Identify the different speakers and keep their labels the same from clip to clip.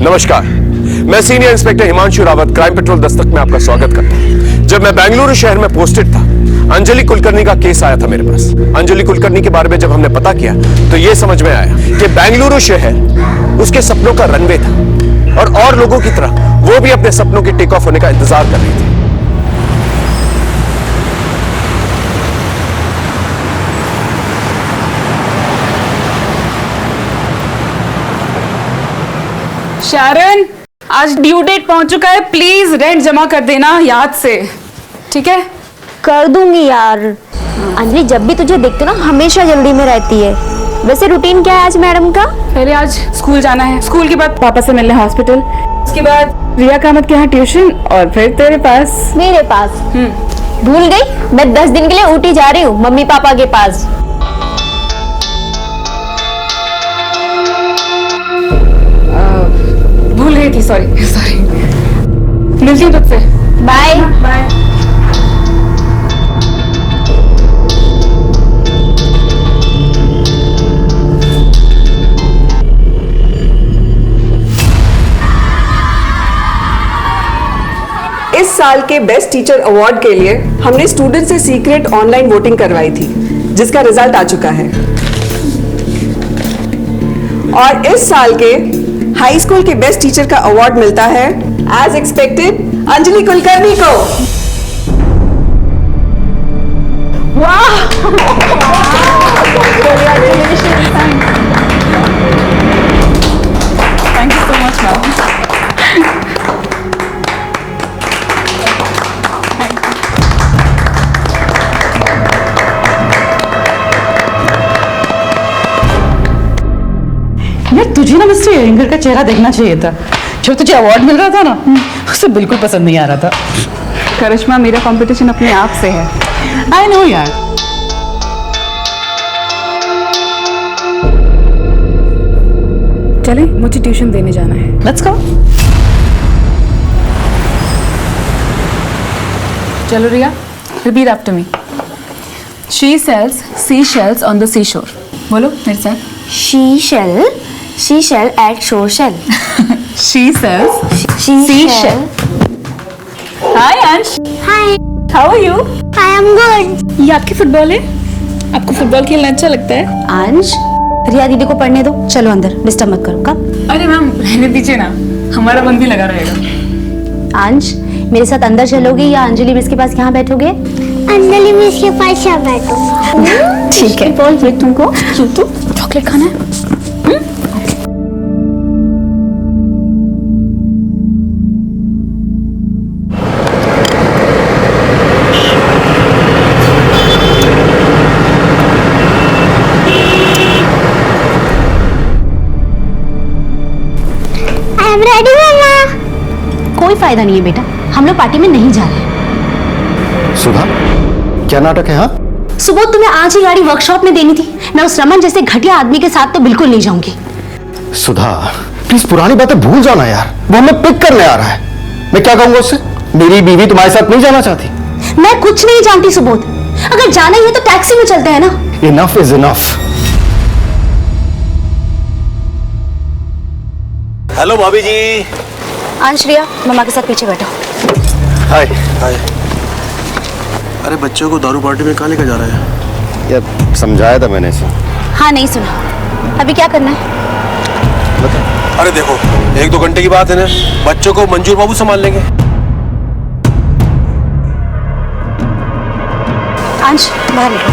Speaker 1: नमस्कार, मैं senior inspector Himanshu Rawat crime petrol Dastak में आपका स्वागत करता हूं। जब मैं बेंगलुरु शहर में पोस्टेड था, अंजलि कुलकर्णी का केस आया था मेरे पास। अंजलि कुलकर्णी के बारे में जब हमने पता किया तो यह समझ में आया कि बेंगलुरु शहर उसके सपनों का रनवे था और लोगों की तरह वो भी अपने सपनों के टेक ऑफ होने का इंतजार कर रही थी।
Speaker 2: शारन, आज ड्यू डेट पहुंच चुका है, प्लीज रेंट जमा कर देना याद से, ठीक है?
Speaker 3: कर दूंगी यार। अंजलि जब भी तुझे देखती हूँ ना हमेशा जल्दी में रहती है। वैसे रूटीन क्या है आज मैडम का?
Speaker 2: पहले आज स्कूल जाना है, स्कूल के बाद पापा से मिलने हॉस्पिटल, उसके बाद रिया कामत के यहाँ ट्यूशन और फिर तेरे पास।
Speaker 3: मेरे पास? भूल गई, मैं 10 दिन के लिए ऊटी जा रही हूँ मम्मी पापा के पास।
Speaker 2: भूल गई थी, सॉरी। मिलती हूँ तुझसे।
Speaker 3: Bye
Speaker 2: bye.
Speaker 4: इस साल के बेस्ट टीचर अवार्ड के लिए हमने स्टूडेंट से सीक्रेट ऑनलाइन वोटिंग करवाई थी, जिसका रिजल्ट आ चुका है। और इस साल के हाई स्कूल के बेस्ट टीचर का अवार्ड मिलता है एज एक्सपेक्टेड अंजलि कुलकर्णी को।
Speaker 3: वाह!
Speaker 2: Thank you so much ma'am.
Speaker 5: यार तुझे ना मिस्टर एरिंगर का चेहरा देखना चाहिए था। जो तुझे अवार्ड मिल रहा था ना, उसे बिल्कुल पसंद नहीं आ रहा था।
Speaker 2: करिश्मा, मेरा कंपटीशन अपने आप से है।
Speaker 5: आई नो यार।
Speaker 2: चले, मुझे ट्यूशन देने जाना है।
Speaker 5: Let's go.
Speaker 2: चलो Riya, repeat after me. She sells seashells on the seashore. बोलो मेरे साथ।
Speaker 3: She shall at social.
Speaker 2: She sells
Speaker 3: Seashell.
Speaker 2: Hi Ansh,
Speaker 3: Hi,
Speaker 2: how are you?
Speaker 3: I am good.
Speaker 2: ये आपकी फुटबॉल है? आपको फुटबॉल खेलना अच्छा लगता है?
Speaker 3: अंश, रिया दीदी को पढ़ने दो। चलो अंदर, डिस्टर्ब मत करो। कब?
Speaker 2: अरे मैम रहने दीजिए ना, हमारा मन भी लगा रहेगा।
Speaker 3: अंश, मेरे साथ अंदर चलोगे या अंजलि मिस के पास यहाँ बैठोगे?
Speaker 6: अंजलि मिस के पास यहाँ बैठो।
Speaker 3: ठीक है।
Speaker 2: बोल फिर तुमको चॉकलेट खाना है?
Speaker 6: आई एम रेडी मम्मा।
Speaker 3: कोई फायदा नहीं है बेटा, हम लोग पार्टी में नहीं जा रहे।
Speaker 7: सुधा, क्या नाटक है? हाँ,
Speaker 3: सुबह तुम्हें आज ही गाड़ी वर्कशॉप में देनी थी। मैं उस रमन जैसे घटिया आदमी के साथ तो बिल्कुल नहीं जाऊंगी।
Speaker 7: सुधा प्लीज पुरानी बातें भूल जाना यार। वो हमें पिक करने आ रहा है। मैं क्या कहूंगा उससे? मेरी बीवी तुम्हारे साथ नहीं जाना चाहती।
Speaker 3: मैं कुछ नहीं जानती सुबोध। अगर जाना ही है तो टैक्सी में चलते हैं ना।
Speaker 7: Enough is enough.
Speaker 8: हेलो भाभी जी।
Speaker 3: अंश, रिया मम्मा के साथ पीछे बैठो।
Speaker 7: हाय।
Speaker 8: हाय। अरे बच्चों को दारू पार्टी में कहाँ लेकर जा रहा है?
Speaker 7: यार समझाया था मैंने इसे।
Speaker 3: हाँ, नहीं सुना। अभी क्या करना है?
Speaker 8: अरे देखो, 1-2 घंटे की बात है ना, बच्चों को मंजूर बाबू संभाल लेंगे।
Speaker 3: अंश, बाहर निकलो।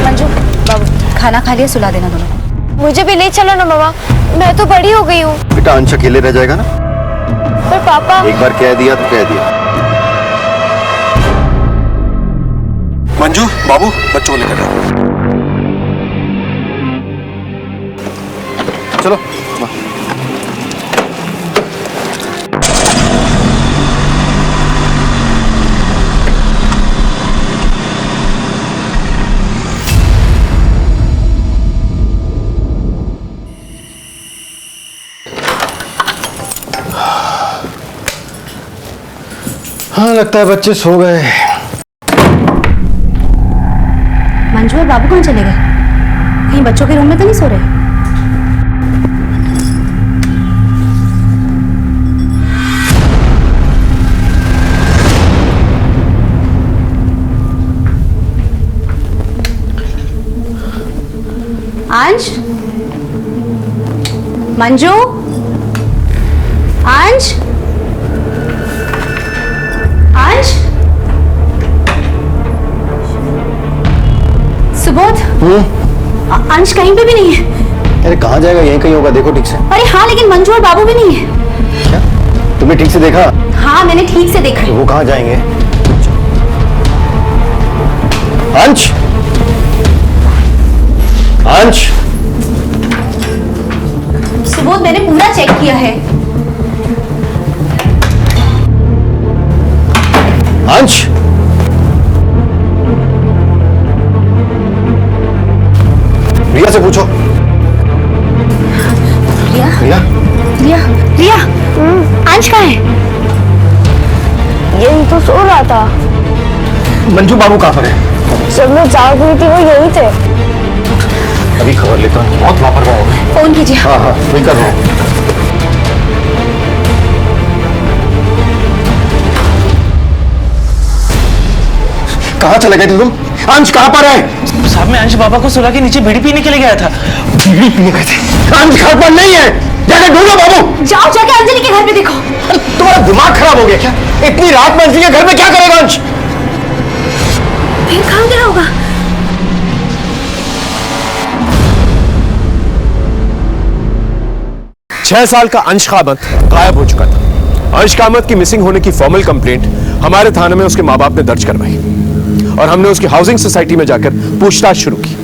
Speaker 3: मंजू बाबू, खाना खा लिया, सुला देना दोनों को।
Speaker 6: मुझे भी ले चलो ना मम्मा, मैं तो बड़ी हो गई हूँ।
Speaker 7: बेटा अंश अकेले रह जाएगा ना।
Speaker 6: पर पापा।
Speaker 7: एक बार कह दिया तो कह दिया।
Speaker 8: मंजू बाबू, बच्चों को लेकर जाओ।
Speaker 7: चलो। हाँ, लगता है बच्चे सो गए।
Speaker 3: मंजू और बाबू कहाँ चले गए? कहीं बच्चों के रूम में तो नहीं सो रहे? अंश, मंजू, अंश, अंश, सुबोध, अंश कहीं पे भी नहीं है।
Speaker 7: अरे कहाँ जाएगा, यहीं कहीं होगा, देखो ठीक से।
Speaker 3: अरे हाँ, लेकिन मंजू और बाबू भी नहीं है।
Speaker 7: क्या तुमने ठीक से देखा?
Speaker 3: हाँ, मैंने ठीक से देखा
Speaker 7: तो
Speaker 3: है।
Speaker 7: वो कहाँ जाएंगे? अंश, अंश,
Speaker 3: सुबोध, मैंने पूरा चेक किया है।
Speaker 7: अंश, रिया से पूछो।
Speaker 3: रिया,
Speaker 7: रिया,
Speaker 3: रिया, रिया, अंश कहाँ है?
Speaker 6: यही तो सो रहा था।
Speaker 7: मंजू बाबू कहाँ पर है?
Speaker 6: जब मैं जाग रही थी वो यही थे।
Speaker 7: अभी खबर लेता हूँ, बहुत लापरवाह हो गए।
Speaker 3: फोन कीजिए।
Speaker 7: हाँ हाँ वही कर रहा हूँ। कहाँ चले गए थे तुम? अंश कहाँ पर है?
Speaker 9: साहब मैं अंश बाबा को सुला के नीचे बीड़ी पीने के लिए गया था।
Speaker 7: बीड़ी पीने गए थे? अंश घर पर नहीं है, जाकर ढूंढो बाबू।
Speaker 3: जाओ, जाके अंजलि के घर पे देखो।
Speaker 7: अरे तुम्हारा दिमाग खराब हो गया क्या? इतनी रात में अंजलि के घर में क्या करेगा अंश?
Speaker 3: फिर कहाँ गया होगा?
Speaker 1: छह साल का अंश कामत गायब हो चुका था। अंश कामत की मिसिंग होने की फॉर्मल कंप्लेंट हमारे थाने में उसके माँ बाप ने दर्ज करवाई और हमने उसकी हाउसिंग सोसाइटी में जाकर पूछताछ शुरू की।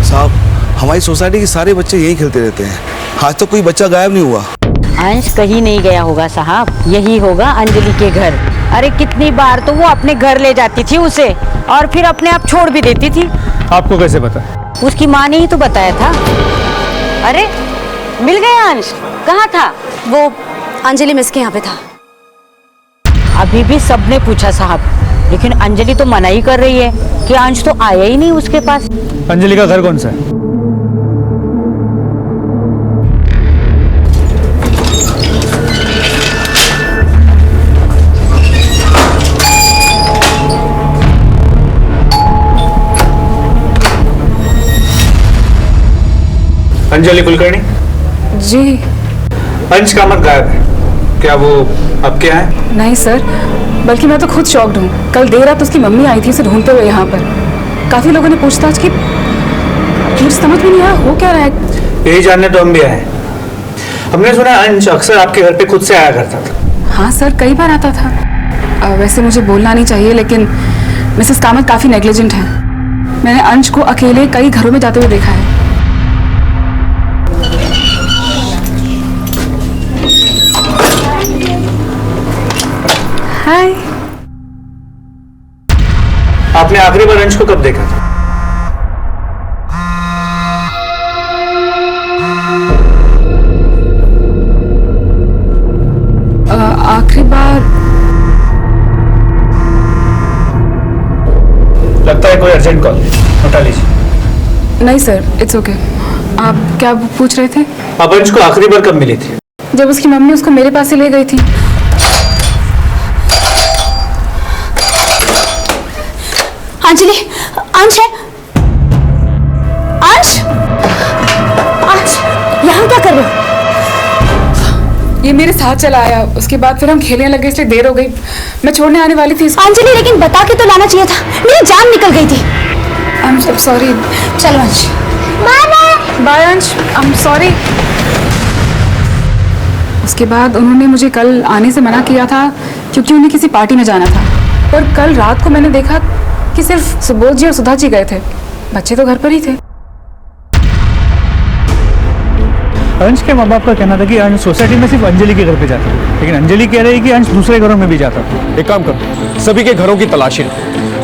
Speaker 8: साहब हमारी सोसाइटी के सारे बच्चे यही खेलते रहते हैं, आज तक कोई बच्चा गायब नहीं हुआ।
Speaker 5: अंश कहीं नहीं गया होगा साहब, यही होगा अंजलि के घर। अरे कितनी बार तो वो अपने घर ले जाती थी उसे और फिर अपने आप छोड़ भी देती थी।
Speaker 9: आपको कैसे पता?
Speaker 5: उसकी माँ ने ही तो बताया था। अरे मिल गया अंश, कहाँ था
Speaker 3: वो अंजलि मिस के यहाँ पे था।
Speaker 5: अभी भी सबने पूछा साहब, लेकिन अंजलि तो मना ही कर रही है कि अंश तो आया ही नहीं उसके पास।
Speaker 9: अंजलि का घर कौन सा है? अंजलि कुलकर्णी।
Speaker 2: जी
Speaker 9: अंश कामत गायब है, क्या वो आपके यहाँ है?
Speaker 2: नहीं सर, बल्कि मैं तो खुद शॉक्ड हूँ। कल देर रात उसकी मम्मी आई थी उसे ढूंढते हुए यहाँ पर। काफी लोगों ने पूछताछ की, मुझे समझ में नहीं आया हो क्या रहा है।
Speaker 9: यही जानने तो हम भी आए। हमने सुना अंश अक्सर आपके घर पे खुद से आया करता था।
Speaker 2: हाँ सर, कई बार आता था। वैसे मुझे बोलना नहीं चाहिए, लेकिन मिसेस कामत काफी नेग्लिजेंट है। मैंने अंश को अकेले कई घरों में जाते हुए देखा है। हाय।
Speaker 9: आपने आखिरी बार अंश को कब देखा था?
Speaker 2: आखिरी बार
Speaker 9: लगता है कोई अर्जेंट कॉल, उठा लीजिए।
Speaker 2: नहीं सर, इट्स ओके। आप क्या पूछ रहे थे?
Speaker 9: आप अंश को आखिरी बार कब मिली थी?
Speaker 2: जब उसकी मम्मी उसको मेरे पास से ले गई थी।
Speaker 3: अंजलि, अंश है। अंश, अंश, यहाँ क्या कर रहे हो?
Speaker 2: ये मेरे साथ चला आया, उसके बाद फिर हम खेलने लगे, इसलिए देर हो गई। मैं छोड़ने आने वाली थी इसको।
Speaker 3: अंजलि, लेकिन बता के तो लाना चाहिए था, मेरी जान निकल गई थी।
Speaker 2: I am sorry.
Speaker 3: चलो अंश।
Speaker 2: बाय अंश, आई एम सॉरी। उसके बाद उन्होंने मुझे कल आने से मना किया था क्योंकि उन्हें किसी पार्टी में जाना था। और कल रात को मैंने देखा कि सिर्फ सुबोध जी और सुधा जी गए थे, बच्चे तो घर पर ही थे।
Speaker 9: अंश के माँ बाप का कहना था कि अंश सोसाइटी में सिर्फ अंजलि के घर पे जाता है, लेकिन अंजलि कह रही है कि अंश दूसरे घरों में भी जाता है।
Speaker 1: एक काम करो, सभी के घरों की तलाशी लो।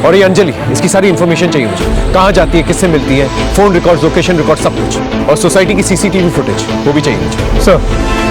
Speaker 1: और ये अंजलि, इसकी सारी इंफॉर्मेशन चाहिए मुझे। कहाँ जाती है, किससे मिलती है, फोन रिकॉर्ड, लोकेशन रिकॉर्ड, सब कुछ। और सोसाइटी की सीसीटीवी फुटेज वो भी चाहिए मुझे।
Speaker 9: सर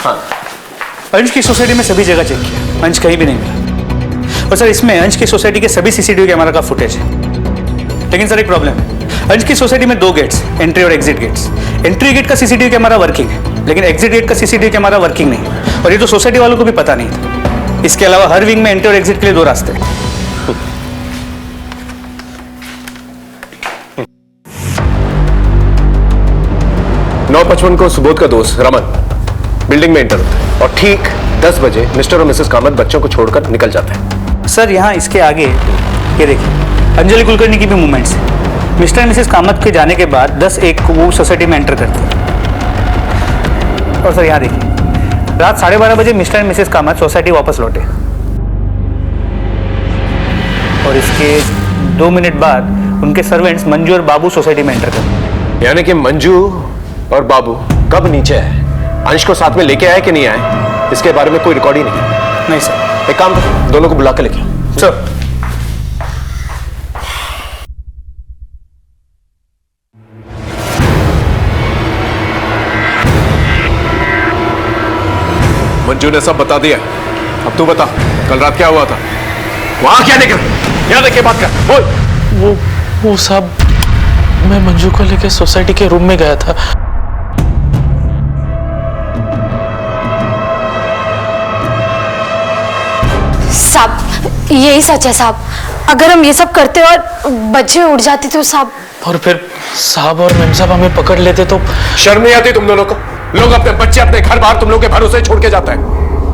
Speaker 1: हाँ।
Speaker 9: अंश की सोसाइटी में सभी जगह चेक किया, अंश कहीं भी नहीं मिला। और सर इसमें अंश की सोसाइटी के सभी सीसीटीवी कैमरा का फुटेज है। लेकिन सर एक प्रॉब्लम है, अंश की सोसाइटी में 2 गेट्स, एंट्री और एग्जिट गेट्स। एंट्री गेट का सीसीटीवी कैमरा वर्किंग है, लेकिन एग्जिट गेट का सीसीटीवी कैमरा वर्किंग नहीं है। और ये तो सोसाइटी वालों को भी पता नहीं था। इसके अलावा हर विंग में एंट्री और एग्जिट के लिए 2 रास्ते हैं।
Speaker 1: 9:55 को सुबोध का दोस्त रमन बिल्डिंग में एंटर होता है और ठीक 10 बजे मिस्टर और मिसेस कामत बच्चों को छोड़कर निकल जाते हैं।
Speaker 9: सर यहाँ इसके आगे ये देखिए, अंजलि कुलकर्णी की भी मूवमेंट्स है। मिस्टर एंड मिसेस कामत के जाने के बाद 10:01 को वो सोसाइटी में एंटर करते हैं। और सर यहाँ देखिए, रात 12:30 बजे mister and Mrs Kamat society वापस लौटे और इसके 2 मिनट बाद उनके सर्वेंट्स मंजू और बाबू सोसाइटी में एंटर करते।
Speaker 1: यानी कि मंजू और बाबू कब नीचे है, अंश को साथ में लेके आए कि नहीं आए, इसके बारे में कोई रिकॉर्ड ही नहीं।
Speaker 9: नहीं सर।
Speaker 1: एक काम करो, दोनों को बुला के लेके आओ।
Speaker 9: सर
Speaker 1: मंजू ने सब बता दिया, अब तू बता कल रात क्या हुआ था, वहां क्या देख रहे, यहाँ देख के बात कर, बोल।
Speaker 10: वो सब मैं मंजू को लेकर सोसाइटी के रूम में गया था।
Speaker 3: साहब यही सच है साहब, अगर हम ये सब करते और बच्चे उड़ जाते तो साहब।
Speaker 10: और फिर साहब और मेम साहब हमें पकड़ लेते तो।
Speaker 1: शर्म नहीं आती तुम दोनों को? लोग अपने बच्चे अपने घर बाहर तुम लोग के भरोसे छोड़ के जाते हैं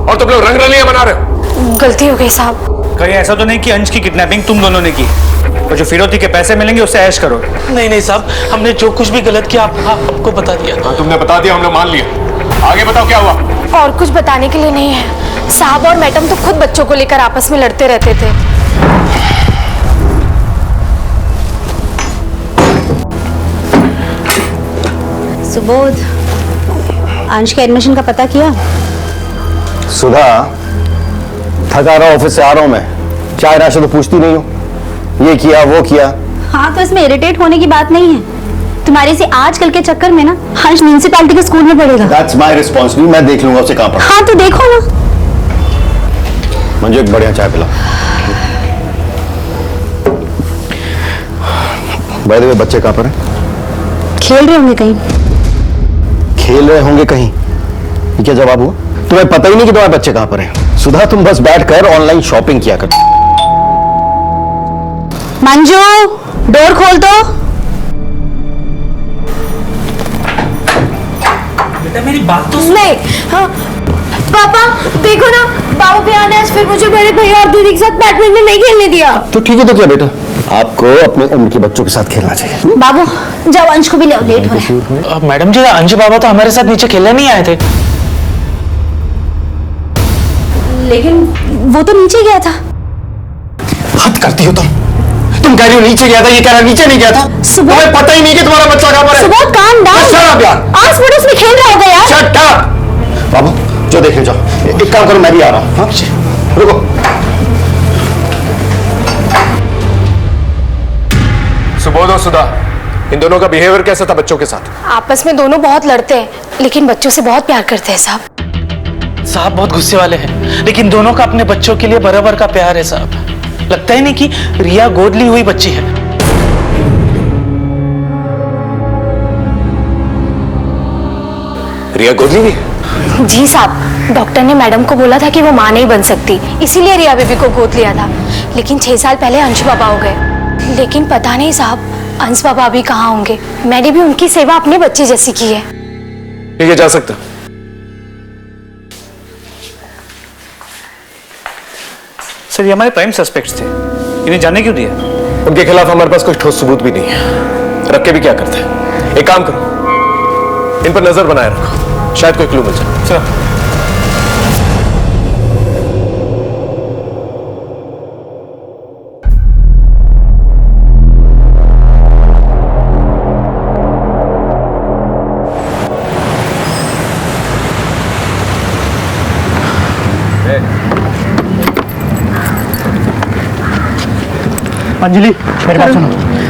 Speaker 1: और तुम लोग रंगरलियां बना रहे हो।
Speaker 3: गलती हो गई साहब।
Speaker 9: कहीं ऐसा तो नहीं कि अंश की किडनैपिंग तुम दोनों ने की और जो फिरौती के पैसे मिलेंगे उससे ऐश करो?
Speaker 10: नहीं साहब, हमने जो कुछ भी गलत किया आपको बता दिया।
Speaker 1: हाँ, तुमने बता दिया, हमने मान लिया। आगे बताओ क्या हुआ।
Speaker 3: और कुछ बताने के लिए नहीं है साहब, और मैडम तो खुद बच्चों को लेकर आपस में लड़ते रहते थे।
Speaker 11: सुबोध, अंश के एडमिशन का पता किया?
Speaker 7: सुधा, थका रहा ऑफिस से आ रहा हूं मैं, चाय नाश्ता तो पूछती नहीं हूँ, ये किया वो किया।
Speaker 11: हाँ तो इसमें इरिटेट होने की बात नहीं है। तुम्हारे से आजकल के चक्कर में ना अंश म्यूनिसिपैलिटी के स्कूल में पढ़ेगा।
Speaker 7: That's my responsibility, मैं देख लूंगा उसे कहाँ पर।
Speaker 11: हाँ तो देखो ना।
Speaker 7: मंजू एक बढ़िया चाय पिला। बाय द वे बच्चे कहाँ पर हैं?
Speaker 11: खेल रहे होंगे कहीं।
Speaker 7: खेल रहे होंगे कहीं, ये क्या जवाब हुआ? तुम्हें पता ही नहीं कि तुम्हारे बच्चे कहाँ पर हैं। सुधा तुम बस बैठकर ऑनलाइन शॉपिंग किया कर।
Speaker 11: मंजू डोर खोल दो।
Speaker 10: बेटा मेरी बात तो
Speaker 3: नहीं। हाँ पापा देखो ना, बाबू भी आना है, फिर मुझे मेरे भैया और दीदी के साथ बैडमिंटन नहीं खेलने दिया।
Speaker 7: तो ठीक है, तो क्या बेटा, आपको अपने उम्र के बच्चों के साथ खेलना चाहिए।
Speaker 11: बाबू जाओ अंश को भी ले आओ, लेट हो रहा है।
Speaker 10: मैडम जी, अंश बाबा तो हमारे साथ नीचे खेलने नहीं आए थे।
Speaker 11: लेकिन वो तो नीचे गया था।
Speaker 7: हद करती हो तुम कह रही हो नीचे गया था, ये कह रहा नीचे नहीं गया था। तुम्हें पता ही नहीं कि तुम्हारा बच्चा कहां पर है।
Speaker 11: Subodh calm down.
Speaker 7: Shut up यार,
Speaker 11: आस पड़ोस में खेल रहा होगा यार।
Speaker 7: Shut up. बाबू जो देखने जाओ, एक काम करो, मैं भी आ रहा हूं। हाँ रुको।
Speaker 1: सुबोध और सुधा, इन दोनों का बिहेवियर कैसा था बच्चों के साथ?
Speaker 3: आपस में दोनों बहुत लड़ते हैं, लेकिन बच्चों से बहुत प्यार करते हैं साहब।
Speaker 10: साहब बहुत गुस्से वाले हैं, लेकिन दोनों का अपने बच्चों के लिए बराबर का प्यार है साहब। लगता ही नहीं कि रिया गोद ली हुई बच्ची है।
Speaker 1: रिया गोद ली हुई?
Speaker 3: जी साहब, डॉक्टर ने मैडम को बोला था कि वो मां नहीं बन सकती, इसीलिए रिया बेबी को गोद लिया था। लेकिन 6 साल पहले अंश बाबा हो गए। लेकिन पता नहीं साहब, अंश बाबा अभी कहाँ होंगे। मैंने भी उनकी सेवा अपने बच्चे जैसी की है।
Speaker 1: ठीक है, जा सकता।
Speaker 9: सर ये हमारे प्राइम सस्पेक्ट्स थे, इन्हें जाने क्यों दिया?
Speaker 1: उनके खिलाफ हमारे पास कोई ठोस सबूत भी नहीं है, रख के भी क्या करते हैं। एक काम करो, इन पर नजर बनाए रखो, शायद कोई क्लू मिल जाए।
Speaker 9: सर अंजलि मेरी बात सुनो।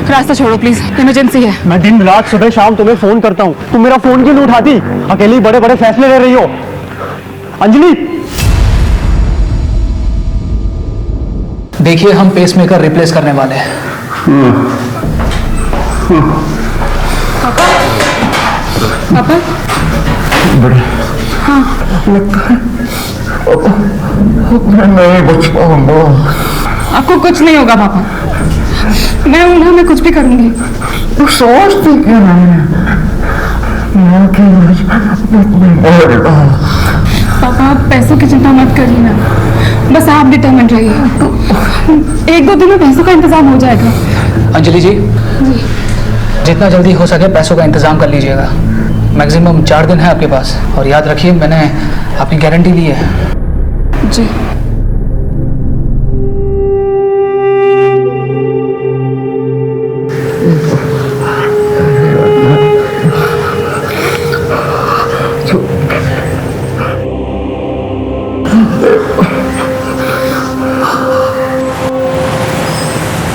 Speaker 2: रास्ता छोड़ो प्लीज, इमरजेंसी है।
Speaker 9: मैं दिन रात सुबह शाम तुम्हें फोन करता हूँ, तुम मेरा फोन क्यों नहीं उठाती? अकेली बड़े बड़े फैसले ले रही हो।
Speaker 7: अंजलि,
Speaker 12: देखिए हम पेसमेकर रिप्लेस करने वाले हैं।
Speaker 2: पापा हाँ
Speaker 7: मैं नहीं बच पाऊंगा।
Speaker 2: आपको कुछ नहीं होगा पापा, मैं हूं ना, मैं कुछ भी करूंगी।
Speaker 7: तू सोचती क्यों नहीं?
Speaker 2: पापा आप पैसों की चिंता मत करिए ना, बस आप डिटरमिन्ड रहिए, एक दो दिन में पैसों का इंतजाम हो जाएगा।
Speaker 12: अंजलि जी, जितना जल्दी हो सके पैसों का इंतजाम कर लीजिएगा। मैक्सिमम 4 दिन है आपके पास, और याद रखिए मैंने आपकी गारंटी ली है।
Speaker 2: जी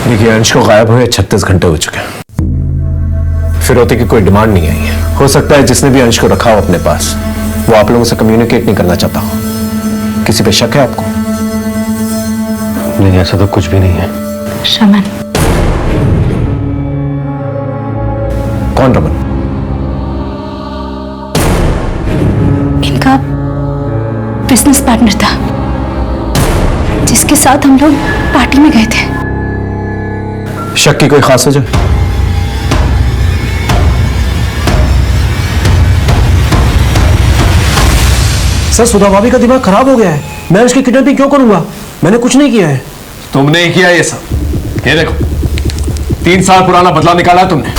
Speaker 1: देखिए, अंश को गायब हुए 36 घंटे हो चुके हैं। फिरौती की कोई डिमांड नहीं आई है। हो सकता है जिसने भी अंश को रखा हो अपने पास, वो आप लोगों से कम्युनिकेट नहीं करना चाहता हो। किसी पे शक है आपको?
Speaker 7: नहीं, ऐसा तो कुछ भी नहीं है।
Speaker 3: रमन।
Speaker 1: कौन रमन?
Speaker 3: इनका बिजनेस पार्टनर था, जिसके साथ हम लोग पार्टी में गए थे।
Speaker 1: शक की कोई खास वजह?
Speaker 13: सर, सुधा भाभी का दिमाग खराब हो गया है। मैं उसकी किडनैपिंग क्यों करूंगा? मैंने कुछ नहीं किया है।
Speaker 1: तुमने ही किया ये सब। ये देखो, 3 साल पुराना बदला निकाला तुमने।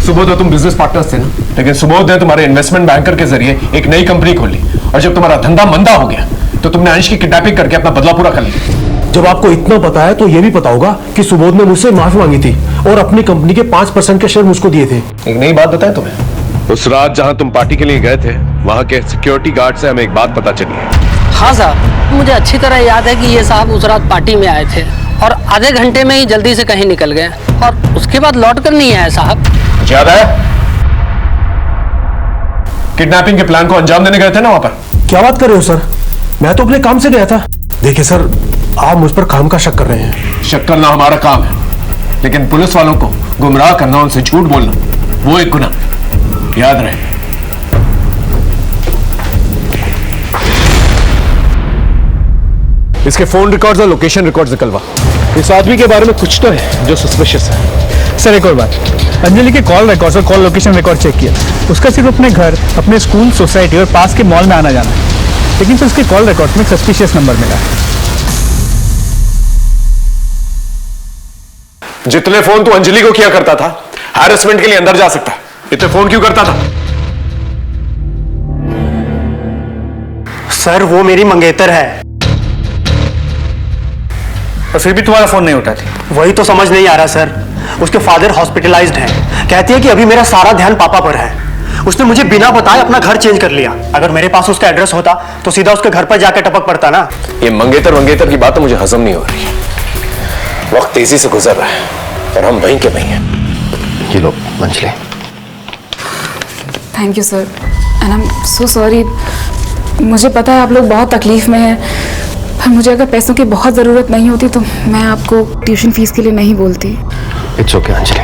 Speaker 1: सुबोध और तुम बिजनेस पार्टनर्स थे ना, लेकिन सुबोध ने तुम्हारे इन्वेस्टमेंट बैंकर के जरिए एक नई कंपनी खोली, और जब तुम्हारा धंधा मंदा हो गया तो तुमने अंश की किडनैपिंग करके अपना बदला पूरा कर लिया।
Speaker 13: जब आपको इतना पता है तो यह भी पता होगा कि सुबोध ने मुझसे माफी मांगी थी और अपनी कंपनी के 5% के शेयर मुझको दिए थे।
Speaker 1: एक नई बात बताएं तुम्हें, उस रात जहां तुम पार्टी के लिए गए थे, वहां के सिक्योरिटी गार्ड से हमें एक बात पता चली है।
Speaker 14: हाँ साहब, मुझे अच्छी तरह याद है कि ये साहब उस रात पार्टी में आए थे और आधे घंटे में ही जल्दी से कहीं निकल गए, और उसके बाद लौट कर नहीं आए साहब।
Speaker 1: याद है? किडनैपिंग के प्लान को अंजाम देने गए थे ना वहां पर?
Speaker 13: क्या बात कर रहे हो सर? मैं तो अपने काम से गया था। देखिए सर, आप मुझ पर काम का शक कर रहे हैं।
Speaker 1: शक करना हमारा काम है, लेकिन पुलिस वालों को गुमराह करना, उनसे झूठ बोलना, वो एक गुनाह, याद रहे। इसके फोन रिकॉर्ड्स और लोकेशन रिकॉर्ड्स निकलवा।
Speaker 15: इस आदमी के बारे में कुछ तो है जो सस्पिशियस है। सर एक और बात, अंजलि के कॉल रिकॉर्ड्स और कॉल लोकेशन रिकॉर्ड चेक किया। उसका सिर्फ अपने घर, अपने स्कूल, सोसाइटी और पास के मॉल में आना जाना है, लेकिन फिर उसके कॉल रिकॉर्ड में सस्पिशियस नंबर मिला है।
Speaker 1: जितने फोन तू अंजलि को किया करता था, हैरेसमेंट के लिए अंदर जा सकता, इतने फोन क्यों करता था?
Speaker 7: सर वो मेरी मंगेतर है।
Speaker 9: और फिर भी तुम्हारा फोन नहीं उठाती?
Speaker 7: वही तो समझ नहीं आ रहा सर। उसके फादर हॉस्पिटलाइज्ड हैं। कहती है कि अभी मेरा सारा ध्यान पापा पर है। उसने मुझे बिना बताए अपना घर चेंज कर लिया। अगर मेरे पास उसका एड्रेस होता तो सीधा उसके घर पर जाकर टपक पड़ता ना।
Speaker 1: ये मंगेतर की बात तो मुझे हजम नहीं हो रही है। वक्त तेजी से गुजर रहा है और हम वहीं के वहीं हैं।
Speaker 7: ये लो Anjali.
Speaker 2: Thank you sir, and I am so sorry. मुझे पता है आप लोग बहुत तकलीफ में हैं, पर मुझे अगर पैसों की बहुत ज़रूरत नहीं होती तो मैं आपको ट्यूशन फीस के लिए नहीं बोलती।
Speaker 7: It's okay Anjali.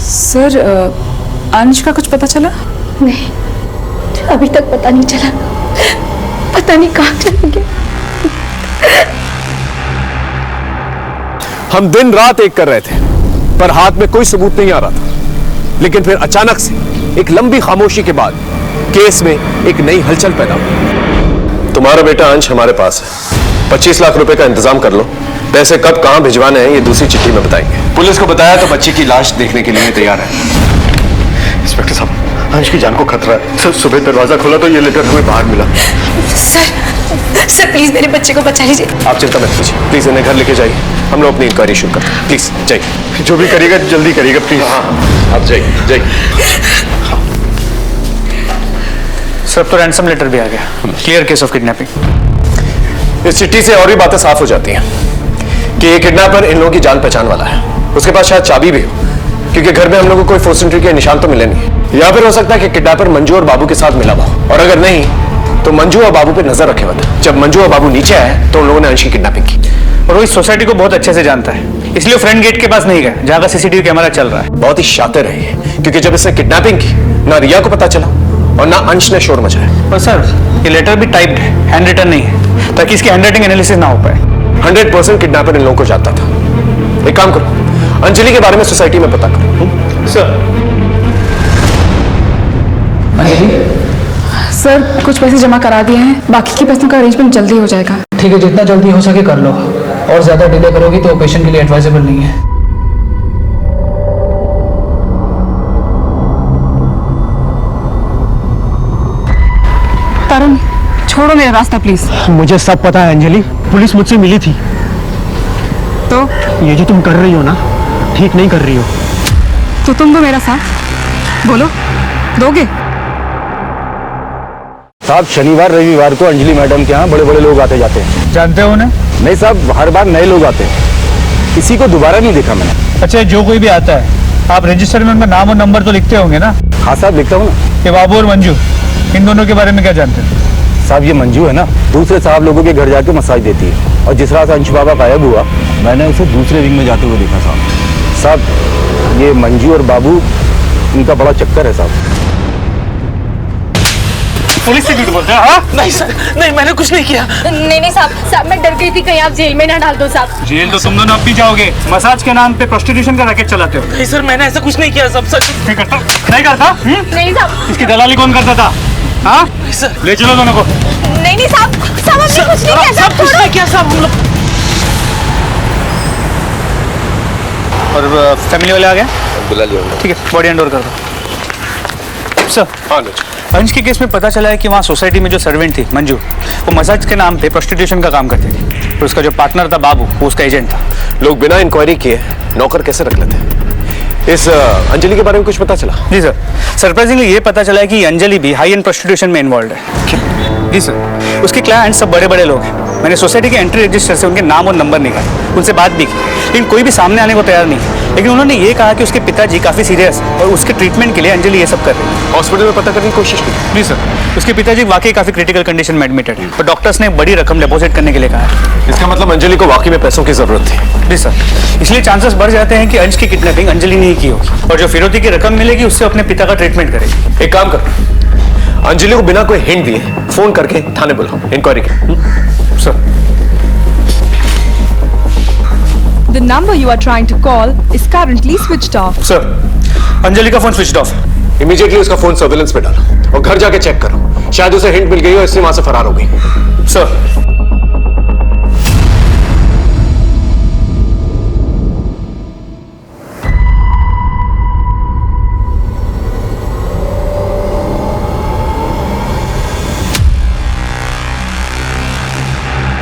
Speaker 2: सर अंश का कुछ पता चला?
Speaker 3: नहीं, अभी तक पता नहीं चला। पता नहीं कहाँ चले गए।
Speaker 1: हम दिन रात एक कर रहे थे, पर हाथ में कोई सबूत नहीं आ रहा था। लेकिन फिर अचानक से एक लंबी खामोशी के बाद केस में एक नई हलचल पैदा हुई। तुम्हारा बेटा अंश हमारे पास है। 25 लाख रुपए का इंतजाम कर लो। पैसे कब कहां भिजवाने हैं ये दूसरी चिट्ठी में बताएंगे। पुलिस को बताया तो बच्ची की लाश देखने के लिए तैयार है।
Speaker 7: इंस्पेक्टर साहब, अंश की जान को खतरा है। सर सुबह दरवाजा खोला तो ये लेटर हमें बाहर मिला।
Speaker 3: सर प्लीज मेरे बच्चे को बचा लीजिए।
Speaker 1: आप चिंता मत कीजिए, प्लीज इन्हें घर लेके जाइए। हम लोग अपनी इंक्वायरी शुरू करते हैं। प्लीज जाइए।
Speaker 7: जो भी करिएगा जल्दी करिएगा प्लीज।
Speaker 1: हाँ आप जाइए जाइए।
Speaker 9: सर तो रैंसम लेटर भी आ गया। Clear case of kidnapping.
Speaker 1: इस चिट्ठी से और भी बातें साफ हो जाती हैं कि ये किडनैपर इन लोगों की जान पहचान वाला है। उसके पास शायद चाबी भी हो, क्योंकि घर में हम लोगों को कोई फोर्स एंट्री के निशान तो मिले नहीं। या फिर हो सकता है कि किडनैपर मंजू और बाबू के साथ मिला हुआ, और अगर नहीं तो मंजू और बाबू पे नजर रखे हुआ था। जब मंजू और बाबू नीचे आए तो उन लोगों ने अंश की किडनैपिंग की।
Speaker 9: और वो इस सोसाइटी को बहुत अच्छे से जानता है, इसलिए वो फ्रंट गेट के पास नहीं गया जहां का सीसीटीवी कैमरा चल रहा है।
Speaker 1: बहुत ही शातिर है ये, क्योंकि जब इसने किडनैपिंग की ना रिया को पता चला और ना अंश ने शोर मचाया।
Speaker 9: पर सर ये लेटर भी टाइप्ड है, हैंड रिटन नहीं है, ताकि इसकी हैंडराइटिंग एनालिसिस ना हो पाए।
Speaker 1: 100% किडनैपर इन लोगों को जानता था। एक काम करो, अंजलि के बारे में सोसाइटी में पता करो।
Speaker 9: सर
Speaker 2: सर कुछ पैसे जमा करा दिए हैं, बाकी के पैसों का अरेंजमेंट जल्दी हो जाएगा।
Speaker 12: ठीक है, जितना जल्दी हो सके कर लो, और ज्यादा डिले करोगी तो पेशेंट के लिए एडवाइजेबल नहीं है।
Speaker 2: तारुण छोड़ो मेरा रास्ता प्लीज।
Speaker 13: मुझे सब पता है अंजलि, पुलिस मुझसे मिली थी।
Speaker 2: तो
Speaker 13: ये जो तुम कर रही हो ना, ठीक नहीं कर रही हो।
Speaker 2: तो तुम दो मेरा साथ, बोलो दोगे?
Speaker 8: साहब शनिवार रविवार को अंजलि मैडम के यहाँ बड़े बड़े लोग आते जाते हैं।
Speaker 15: जानते हो उन्हें?
Speaker 8: नहीं साहब, हर बार नए लोग आते हैं, किसी को दोबारा नहीं देखा मैंने।
Speaker 15: अच्छा, जो कोई भी आता है आप रजिस्टर में उनका नाम और नंबर तो लिखते होंगे ना?
Speaker 8: हाँ साहब लिखता हूँ ना।
Speaker 15: ये बाबू और मंजू, इन दोनों के बारे में क्या जानते हैं?
Speaker 8: साहब ये मंजू है ना, दूसरे साहब लोगों के घर जाके मसाज देती है, और जिस रात अंश बाबा गायब हुआ मैंने उसे दूसरे विंग में जाते हुए देखा साहब। साहब ये मंजू और बाबू, इनका बड़ा चक्कर है साहब।
Speaker 9: पुलिस से झूठ बोलते हैं? हाँ
Speaker 10: नहीं सर, नहीं मैंने कुछ नहीं किया।
Speaker 3: नहीं साहब मैं डर गई थी कहीं आप जेल में ना डाल दो साहब।
Speaker 9: जेल तो तुम दोनों अब भी जाओगे, मसाज के नाम पे प्रोस्टिट्यूशन का रैकेट चलाते हो।
Speaker 10: नहीं सर, मैंने ऐसा कुछ नहीं किया। सब सच
Speaker 9: नहीं करता? नहीं करता?
Speaker 3: नहीं साहब।
Speaker 9: इसकी दलाली कौन करता था? हाँ
Speaker 10: सर,
Speaker 9: ले चलो दोनों को।
Speaker 3: नहीं साहब, साहब हमने कुछ नहीं किया।
Speaker 10: सब कुछ नहीं किया साहब हम लोग।
Speaker 9: और फैमिली वाले आ गए?
Speaker 1: बुला लिया।
Speaker 9: ठीक है, बॉडी हैंड ओवर कर दो। सर
Speaker 1: हाँ
Speaker 9: अंश के केस में पता चला है कि वहाँ सोसाइटी में जो सर्वेंट थी मंजू, वो मसाज के नाम पे प्रोस्टिट्यूशन का काम करती थी, और उसका जो पार्टनर था बाबू, वो उसका एजेंट था।
Speaker 1: लोग बिना इंक्वायरी किए नौकर कैसे रख लेते हैं? इस अंजलि के बारे में कुछ पता चला?
Speaker 9: जी सर, सरप्राइजिंगली ये पता चला है कि अंजलि भी हाई एंड प्रोस्टिट्यूशन में इन्वॉल्व है। जी सर, उसके क्लाइंट सब बड़े बड़े लोग हैं। मैंने सोसाइटी के एंट्री रजिस्टर से उनके नाम और नंबर निकाले, उनसे बात भी की, लेकिन कोई भी सामने आने को तैयार नहीं। लेकिन उन्होंने ये कहा कि उसके पिताजी काफी सीरियस है और उसके ट्रीटमेंट के लिए अंजलि ये सब कर रही है।
Speaker 1: हॉस्पिटल में पता करने की कोशिश की?
Speaker 9: जी सर, उसके पिताजी वाकई काफी क्रिटिकल कंडीशन में एडमिटेड है, और डॉक्टर्स ने बड़ी रकम डिपॉजिट करने के लिए कहा है।
Speaker 1: इसका मतलब अंजलि को वाकई में पैसों की जरूरत थी।
Speaker 9: जी सर, इसलिए चांसेस बढ़ जाते हैं कि अंश की किडनैपिंग अंजलि ने ही की होगी, और जो फिरौती की रकम मिलेगी उससे अपने पिता का ट्रीटमेंट करेगी।
Speaker 1: एक काम कर, अंजलि को बिना कोई हिंट दिए फोन करके थाने बुलाओ, इंक्वायरी की।
Speaker 9: Sir
Speaker 16: The number you are trying to call is currently switched off.
Speaker 9: Sir, Anjali का फोन स्विच ऑफ।
Speaker 1: इमीडिएटली उसका फोन सर्विलेंस पे डालो और घर जाके चेक करो, शायद उसे हिंट मिल गई हो इसलिए वहां से फरार हो गई।
Speaker 9: सर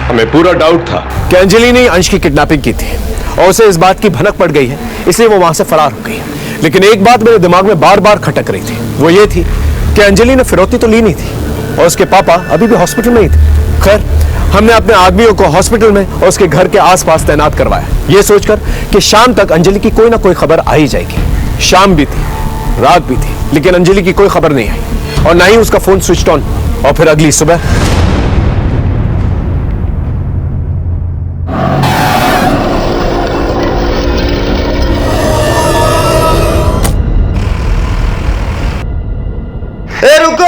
Speaker 1: हमें पूरा डाउट था कि अंजलि ने अंश की किडनैपिंग की थी और उसे इस बात की भनक पड़ गई है, इसलिए वो वहां से फरार हो गई। लेकिन एक बात मेरे दिमाग में बार बार खटक रही थी, वो ये थी कि अंजलि ने फिरौती तो ली नहीं थी और उसके पापा अभी भी हॉस्पिटल में ही थे। खैर, हमने अपने आदमियों को हॉस्पिटल में और उसके घर के आसपास तैनात करवाया, ये सोचकर कि शाम तक अंजलि की कोई ना कोई खबर आ ही जाएगी। शाम भी थी, रात भी थी, लेकिन अंजलि की कोई खबर नहीं आई और ना ही उसका फोन स्विच ऑन। और फिर अगली सुबह
Speaker 8: रुको!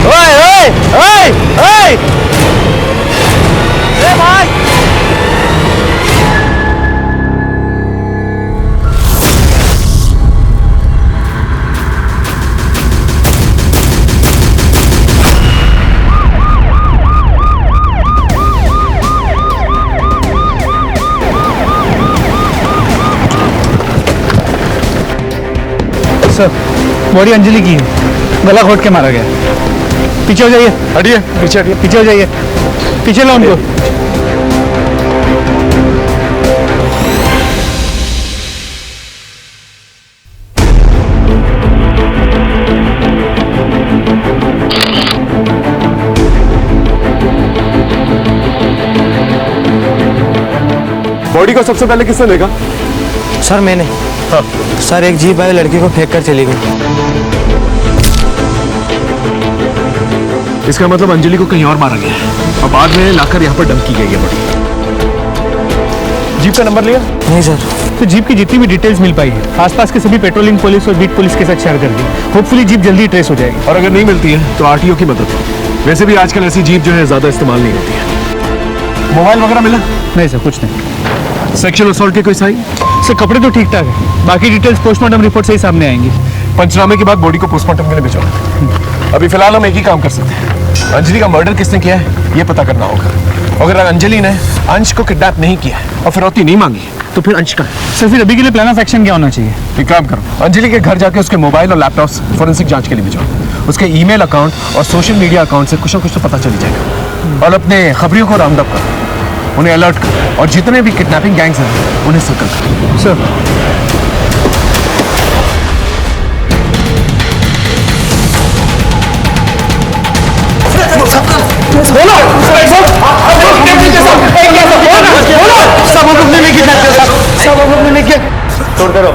Speaker 8: ओए ओए ओए ओए! ए भाई!
Speaker 15: सर, बॉडी अंजलि की है, गला घोट के मारा गया। पीछे हो जाइए,
Speaker 1: हटिए, पीछे हटिए,
Speaker 15: पीछे हो जाइए, पीछे लो उनको।
Speaker 1: बॉडी को सबसे पहले किसने देखा?
Speaker 7: सर मैंने।
Speaker 1: हाँ।
Speaker 7: सर एक जीप आई लड़की को फेंक कर चली गई।
Speaker 13: इसका मतलब अंजलि को कहीं और मारा गया है और बाद में लाकर यहाँ पर डंप की गई है बॉडी। जीप का नंबर लिया?
Speaker 15: नहीं सर। तो जीप की जितनी भी डिटेल्स मिल पाई है आसपास के सभी पेट्रोलिंग पुलिस और बीट पुलिस के साथ शेयर कर दी। होपफुली जीप जल्दी ट्रेस हो जाएगी।
Speaker 13: और अगर नहीं मिलती है तो आरटीओ की मदद लो। वैसे भी आजकल ऐसी जीप जो है ज्यादा इस्तेमाल नहीं होती है। मोबाइल वगैरह मिला?
Speaker 15: नहीं सर, कुछ नहीं।
Speaker 13: सेक्शुअल असॉल्ट के कोई साइन?
Speaker 15: सर कपड़े तो ठीक ठाक है, बाकी डिटेल्स पोस्टमार्टम रिपोर्ट से ही सामने आएंगी।
Speaker 13: पंचनामे के बाद बॉडी को पोस्टमार्टम के लिए भिजवाना। अभी फिलहाल हम एक ही काम कर सकते हैं, अंजलि का मर्डर किसने किया है ये पता करना होगा। अगर अंजलि ने अंश को किडनैप नहीं किया और फिरौती नहीं मांगी तो फिर अंश का है।
Speaker 15: सर फिर अभी के लिए प्लान ऑफ एक्शन क्या होना चाहिए?
Speaker 13: एक काम करो, अंजलि के घर जाके उसके मोबाइल और लैपटॉप फोरेंसिक जांच के लिए भिजवाओ। उसके ईमेल अकाउंट और सोशल मीडिया अकाउंट से कुछ ना कुछ तो पता चल जाएगा। और अपने खबरियों को राउंड अप करो, उन्हें अलर्ट करो और जितने भी किडनैपिंग गैंग्स हैं उन्हें सर्कल करो।
Speaker 15: सर
Speaker 9: तोड़ते रहो।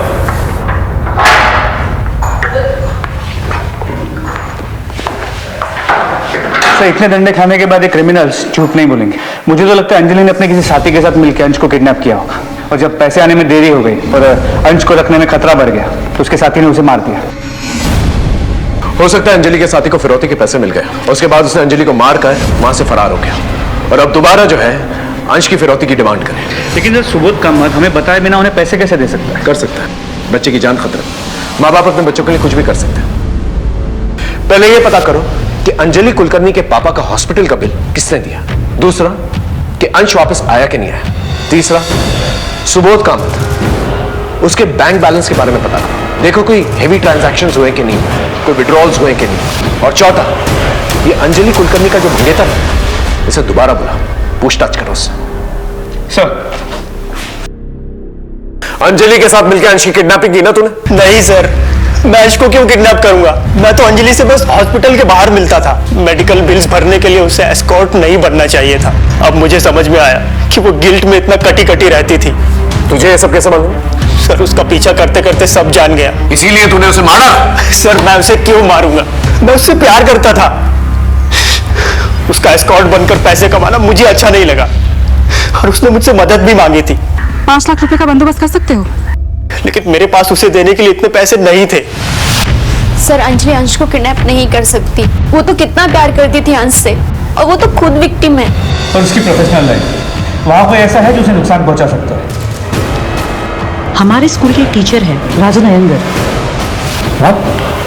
Speaker 9: सर इतने डंडे खाने के बाद ये क्रिमिनल्स झूठ नहीं बोलेंगे। मुझे तो लगता है अंजलि ने अपने किसी साथी के साथ मिलकर अंश को किडनैप किया होगा और जब पैसे आने में देरी हो गई और अंश को रखने में खतरा बढ़ गया तो उसके साथी ने उसे मार दिया।
Speaker 1: हो सकता है अंजलि के साथी को फिरौती के पैसे मिल गए, उसके बाद उसने अंजलि को मार कर वहां से फरार हो गया और अब दोबारा जो है अंश की फिरौती की डिमांड करे।
Speaker 9: लेकिन जब सुबोध का मत हमें बताए बिना उन्हें पैसे कैसे दे सकता है?
Speaker 1: कर सकता है, बच्चे की जान खतरा। माँ बाप अपने बच्चों के लिए कुछ भी कर सकते हैं। पहले ये पता करो कि अंजलि कुलकर्णी के पापा का हॉस्पिटल का बिल किसने दिया। दूसरा कि अंश वापस आया कि नहीं आया। तीसरा सुबोध कामत, उसके बैंक बैलेंस के बारे में पता करो, देखो कोई हेवी ट्रांजैक्शंस हुए कि नहीं हुए, कोई विड्रॉल्स हुए कि नहीं। और चौथा, ये अंजलि कुलकर्णी का जो मंगेतर है इसे दोबारा बुला, पूछताछ करो उससे।
Speaker 9: सर
Speaker 1: अंजलि के साथ मिलकर अंश की किडनैपिंग की ना तूने?
Speaker 7: नहीं सर, मैं अंश को क्यों किडनैप करूंगा? मैं तो अंजलि से बस हॉस्पिटल के बाहर मिलता था। मेडिकल बिल्स भरने के लिए उसे एस्कॉर्ट नहीं बनना चाहिए था। अब मुझे समझ में आया कि वो गिल्ट में इतना कटी कटी रहती थी।
Speaker 1: तुझे ये सब कैसे मालूम?
Speaker 7: सर उसका पीछा करते करते सब जान गया।
Speaker 1: इसीलिए तूने उसे मारा?
Speaker 7: सर मैं उसे क्यों मारूंगा? मैं उससे प्यार करता था। उसका एस्कॉर्ट बनकर पैसे कमाना मुझे अच्छा नहीं लगा और उसने मुझसे मदद भी मांगी थी।
Speaker 2: 5 लाख रुपए का बंदोबस्त कर सकते हो?
Speaker 7: लेकिन मेरे पास उसे देने के लिए इतने पैसे नहीं थे।
Speaker 3: सर अंजलि अंश को किडनैप नहीं कर सकती। वो तो कितना प्यार करती थी अंश से और वो तो खुद विक्टिम है।
Speaker 9: और उसकी प्रोफेशनल लाइफ वहां कोई ऐसा है जो उसे नुकसान पहुंचा सकता है।
Speaker 5: हमारे स्कूल के टीचर है राजन अयंगर।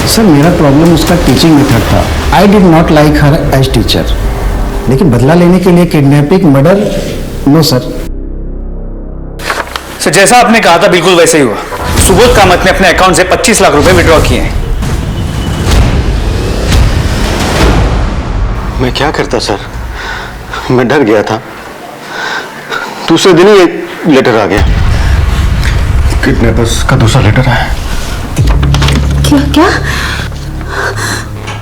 Speaker 17: सर मेरा प्रॉब्लम उसका टीचिंग मेथड था। I did not like her as teacher. लेकिन बदला लेने के लिए kidnapping, murder, no sir.
Speaker 9: Sir जैसा आपने कहा था बिल्कुल वैसे ही हुआ। सुबोध कामत ने अपने अकाउंट से 25 लाख रुपए विड्रॉ किए हैं।
Speaker 7: मैं क्या करता सर, मैं डर गया था। दूसरे दिन ही एक लेटर आ गया। किडनैपर्स का दूसरा लेटर है।
Speaker 2: क्या?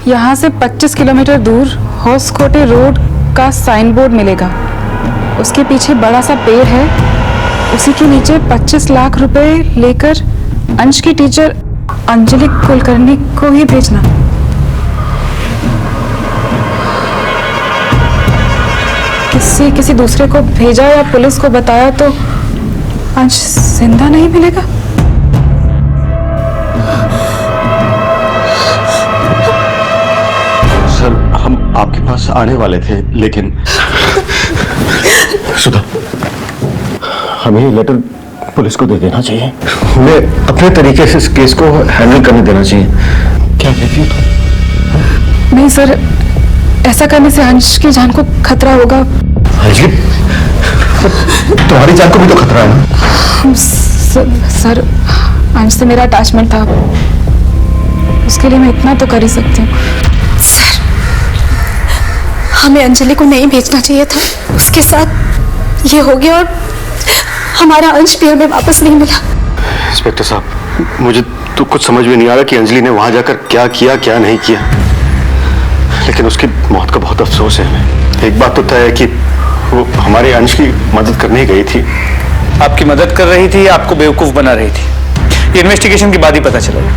Speaker 2: यहाँ से 25 किलोमीटर दूर होसकोटे रोड का साइन बोर्ड मिलेगा। उसके पीछे बड़ा सा पेड़ है, उसी के नीचे 25 लाख रुपए लेकर अंश की टीचर अंजलि कुलकर्णी को ही भेजना। किसी दूसरे को भेजा या पुलिस को बताया तो अंश जिंदा नहीं मिलेगा।
Speaker 7: सर हम आपके पास आने वाले थे लेकिन सुधा, हमें ये लेटर पुलिस को दे देना चाहिए। हमें अपने तरीके से इस केस को हैंडल करने देना चाहिए। क्या कहती हो तुम?
Speaker 2: नहीं सर, ऐसा करने से अंश की जान को खतरा होगा।
Speaker 7: अंजलि, तुम्हारी जान को भी तो खतरा है ना?
Speaker 2: सर अंश से मेरा अटैचमेंट था, उसके लिए मैं इतना तो कर ही सकती हूँ।
Speaker 3: सर हमें अंजलि को नहीं भेजना चाहिए था। उसके साथ ये हो गया और हमारा अंश भी हमें वापस नहीं मिला।
Speaker 7: इंस्पेक्टर साहब, मुझे तो कुछ समझ में नहीं आ रहा कि अंजलि ने वहां जाकर क्या किया क्या नहीं किया, लेकिन उसकी मौत का बहुत अफसोस है हमें। एक बात तो तय है कि वो हमारे अंश की मदद करने ही गई थी।
Speaker 9: आपकी मदद कर रही थी या आपको बेवकूफ बना रही थी, ये इन्वेस्टिगेशन के बाद ही पता चलेगा।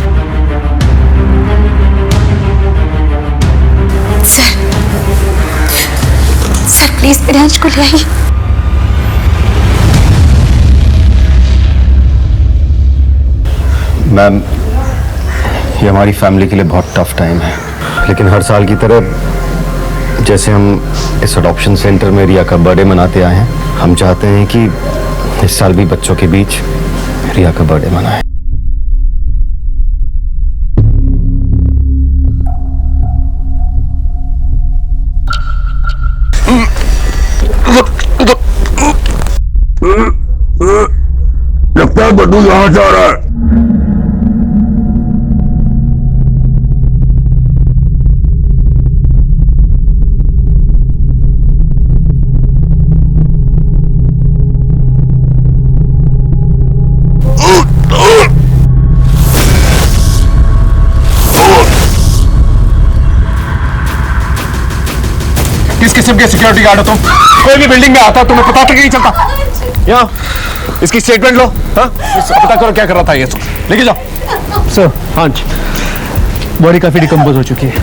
Speaker 3: सर प्लीज मेरे अंश को ले आइए।
Speaker 8: मैम, ये हमारी फैमिली के लिए बहुत टफ टाइम है, लेकिन हर साल की तरह जैसे हम इस अडॉप्शन सेंटर में रिया का बर्थडे मनाते आए हैं, हम चाहते हैं कि इस साल भी बच्चों के बीच रिया का बर्थडे मनाएं।
Speaker 18: लगता है बड्डू यहाँ से आ रहा है।
Speaker 13: किस किस्म के सिक्योरिटी गार्ड हो तुम? कोई भी बिल्डिंग में आता तुम्हें पता तक नहीं चलता। यहाँ इसकी स्टेटमेंट लो। हाँ, पता करो क्या कर रहा था ये सब, लेके जाओ।
Speaker 15: सर,
Speaker 13: हाँ जी।
Speaker 15: बॉडी काफी डिकम्पोज हो चुकी है।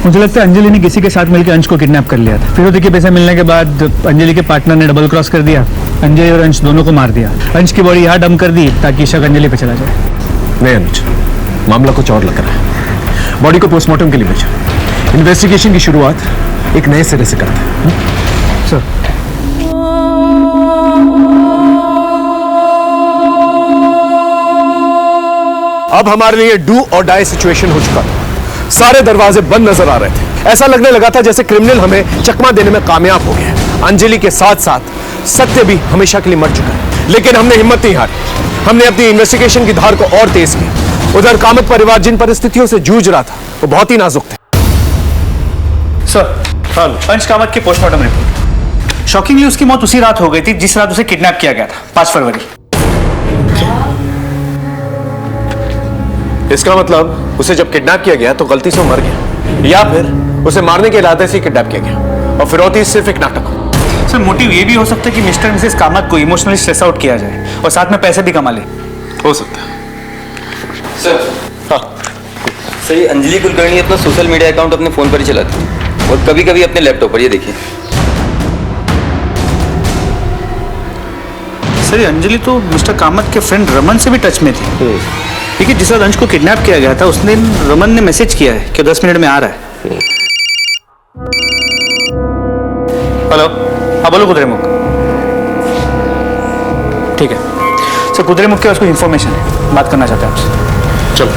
Speaker 15: मुझे लगता है अंजलि ने किसी के साथ मिलकर अंश को किडनैप कर लिया था। फिरौती के पैसे मिलने के बाद अंजलि के पार्टनर ने डबल क्रॉस कर दिया, अंजलि और अंश दोनों को मार दिया। अंश की बॉडी यहाँ डंप कर दी ताकि शक अंजलि पे चला जाए।
Speaker 13: नहीं अनुज, मामला कुछ और लग रहा है। बॉडी को पोस्टमार्टम के लिए भेजो। इन्वेस्टिगेशन की शुरुआत एक नए सिरे से करते हैं।
Speaker 15: सर,
Speaker 13: अब हमारे लिए डू और डाई सिचुएशन हो चुका था। सारे दरवाजे बंद नजर आ रहे थे। ऐसा लगने लगा था जैसे क्रिमिनल हमें चकमा देने में कामयाब हो गया। अंजलि के साथ साथ सत्य भी हमेशा के लिए मर चुका है, लेकिन हमने हिम्मत नहीं हारी। हमने अपनी इन्वेस्टिगेशन की धार को और तेज की। उधर कामत परिवार जिन परिस्थितियों से जूझ रहा था वो बहुत ही नाजुक थे।
Speaker 9: सर, अंश कामत की पोस्टमार्टम रिपोर्ट। शॉकिंगली उसकी मौत उसी रात हो गई थी जिस रात उसे किडनैप किया गया था, 5 फरवरी।
Speaker 1: इसका मतलब उसे जब किडनैप किया गया तो गलती से वो मर गया, या फिर उसे मारने के इरादे से किडनैप किया गया और फिरौती सिर्फ एक नाटक हो।
Speaker 9: सर, मोटिव ये भी हो सकता है कि मिस्टर मिसेस कामत को इमोशनली स्ट्रेस आउट किया जाए और साथ में पैसे भी कमा ले।
Speaker 1: हो सकता है।
Speaker 19: सर, हाँ सर, ये अंजलि कुलकर्णी अपना सोशल मीडिया अकाउंट अपने फोन पर ही चलाती है और कभी कभी अपने लैपटॉप पर। ये देखिए
Speaker 9: सर, ये अंजलि तो मिस्टर कामत के फ्रेंड रमन से भी टच में थी। ठीक है, जिस रात अंश को किडनैप किया गया था उस दिन रमन ने मैसेज किया है कि 10 मिनट में आ रहा है। हेलो, हाँ बोलो कुद्रेमुख। ठीक है सर, कुद्रेमुख के पास कोई इंफॉर्मेशन है, बात करना चाहते हैं आपसे।
Speaker 1: चलो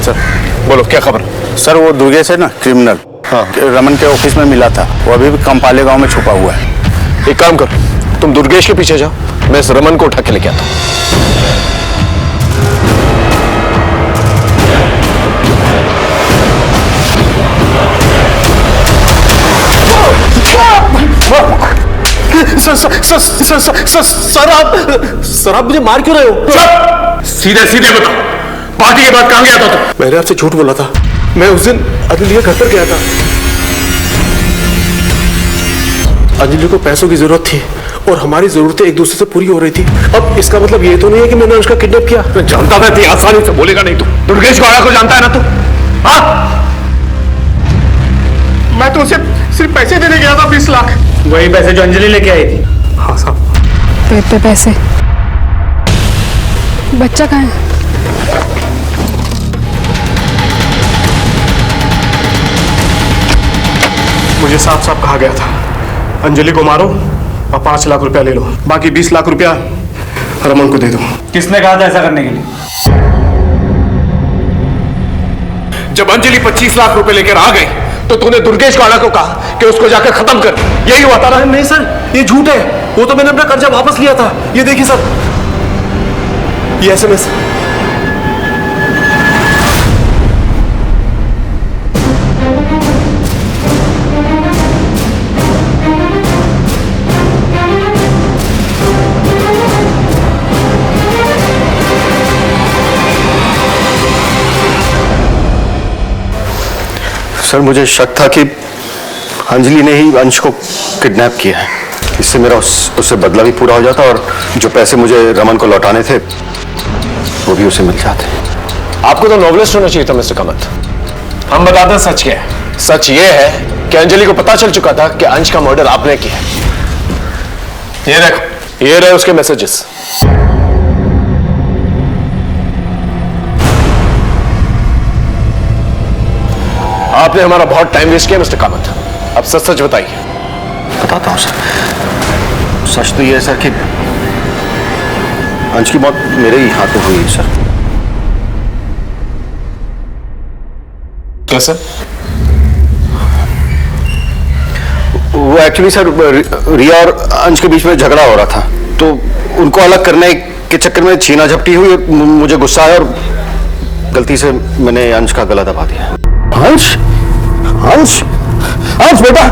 Speaker 1: सर, बोलो क्या खबर?
Speaker 20: सर, वो दुर्गेश है ना क्रिमिनल, हाँ, रमन के ऑफिस में मिला था। वो अभी भी कंपाले गांव में छुपा हुआ है।
Speaker 1: एक काम करो, तुम दुर्गेश के पीछे जाओ, मैं इस रमन को उठा के लेके आता हूँ।
Speaker 13: सर आप मुझे मार क्यों रहे हो?
Speaker 1: सीधे सीधे बताओ, पार्टी के बाद कहां गया था तुम?
Speaker 13: मैंने आपसे झूठ बोला था। मैं उस दिन अंजलि के घर पर गया था। अंजलि को पैसों की जरूरत थी और हमारी जरूरतें एक दूसरे से पूरी हो रही थी। अब इसका मतलब ये तो नहीं है कि मैंने उसका किडनैप किया।
Speaker 1: मैं जानता था इतनी आसानी से बोलेगा नहीं तू। दुर्गेश गौड़ा को जानता है ना तू? हाँ,
Speaker 13: मैं तो उसे सिर्फ पैसे देने गया था, 20 लाख।
Speaker 9: वही पैसे जो अंजलि लेके आई थी?
Speaker 13: हाँ साहब।
Speaker 2: तो इतने पैसे, बच्चा कहाँ है?
Speaker 13: मुझे साफ साफ कहा गया था, अंजलि को मारो और 5 लाख रुपया ले लो, बाकी 20 लाख रुपया रमन को दे दो।
Speaker 9: किसने कहा था ऐसा करने के लिए?
Speaker 1: जब अंजलि 25 लाख रुपए लेकर आ गई तो तूने दुर्गेश गौड़ा को कहा कि उसको जाकर खत्म कर। यही हुआ था ना?
Speaker 13: नहीं सर, ये झूठ है। वो तो मैंने अपना कर्जा वापस लिया था। ये देखिए सर, ये SMS।
Speaker 8: सर, मुझे शक था कि अंजलि ने ही अंश को किडनैप किया है। इससे मेरा उससे बदला भी पूरा हो जाता और जो पैसे मुझे रमन को लौटाने थे वो भी उसे मिल जाते।
Speaker 1: आपको तो नॉवलिस्ट होना चाहिए था मिस्टर कामत। हम बताते हैं सच क्या है। सच ये है कि कि अंजलि को पता चल चुका था कि अंश का मर्डर आपने किया। ये देखो, ये रहे उसके मैसेजेस। आपने हमारा बहुत टाइम वेस्ट किया मिस्टर कामत। अब सच सच बताइए।
Speaker 7: बताता हूं सर। सच तो ये है सर कि अंश की मौत मेरे ही हाथों हुई है सर।
Speaker 1: कैसे?
Speaker 7: वो एक्चुअली सर रिया और अंश के बीच में झगड़ा हो रहा था, तो उनको अलग करने के चक्कर में छीना झपटी हुई। मुझे गुस्सा आया और गलती से मैंने अंश का गला दबा दिया।
Speaker 20: अंश अंश अंश बेटा,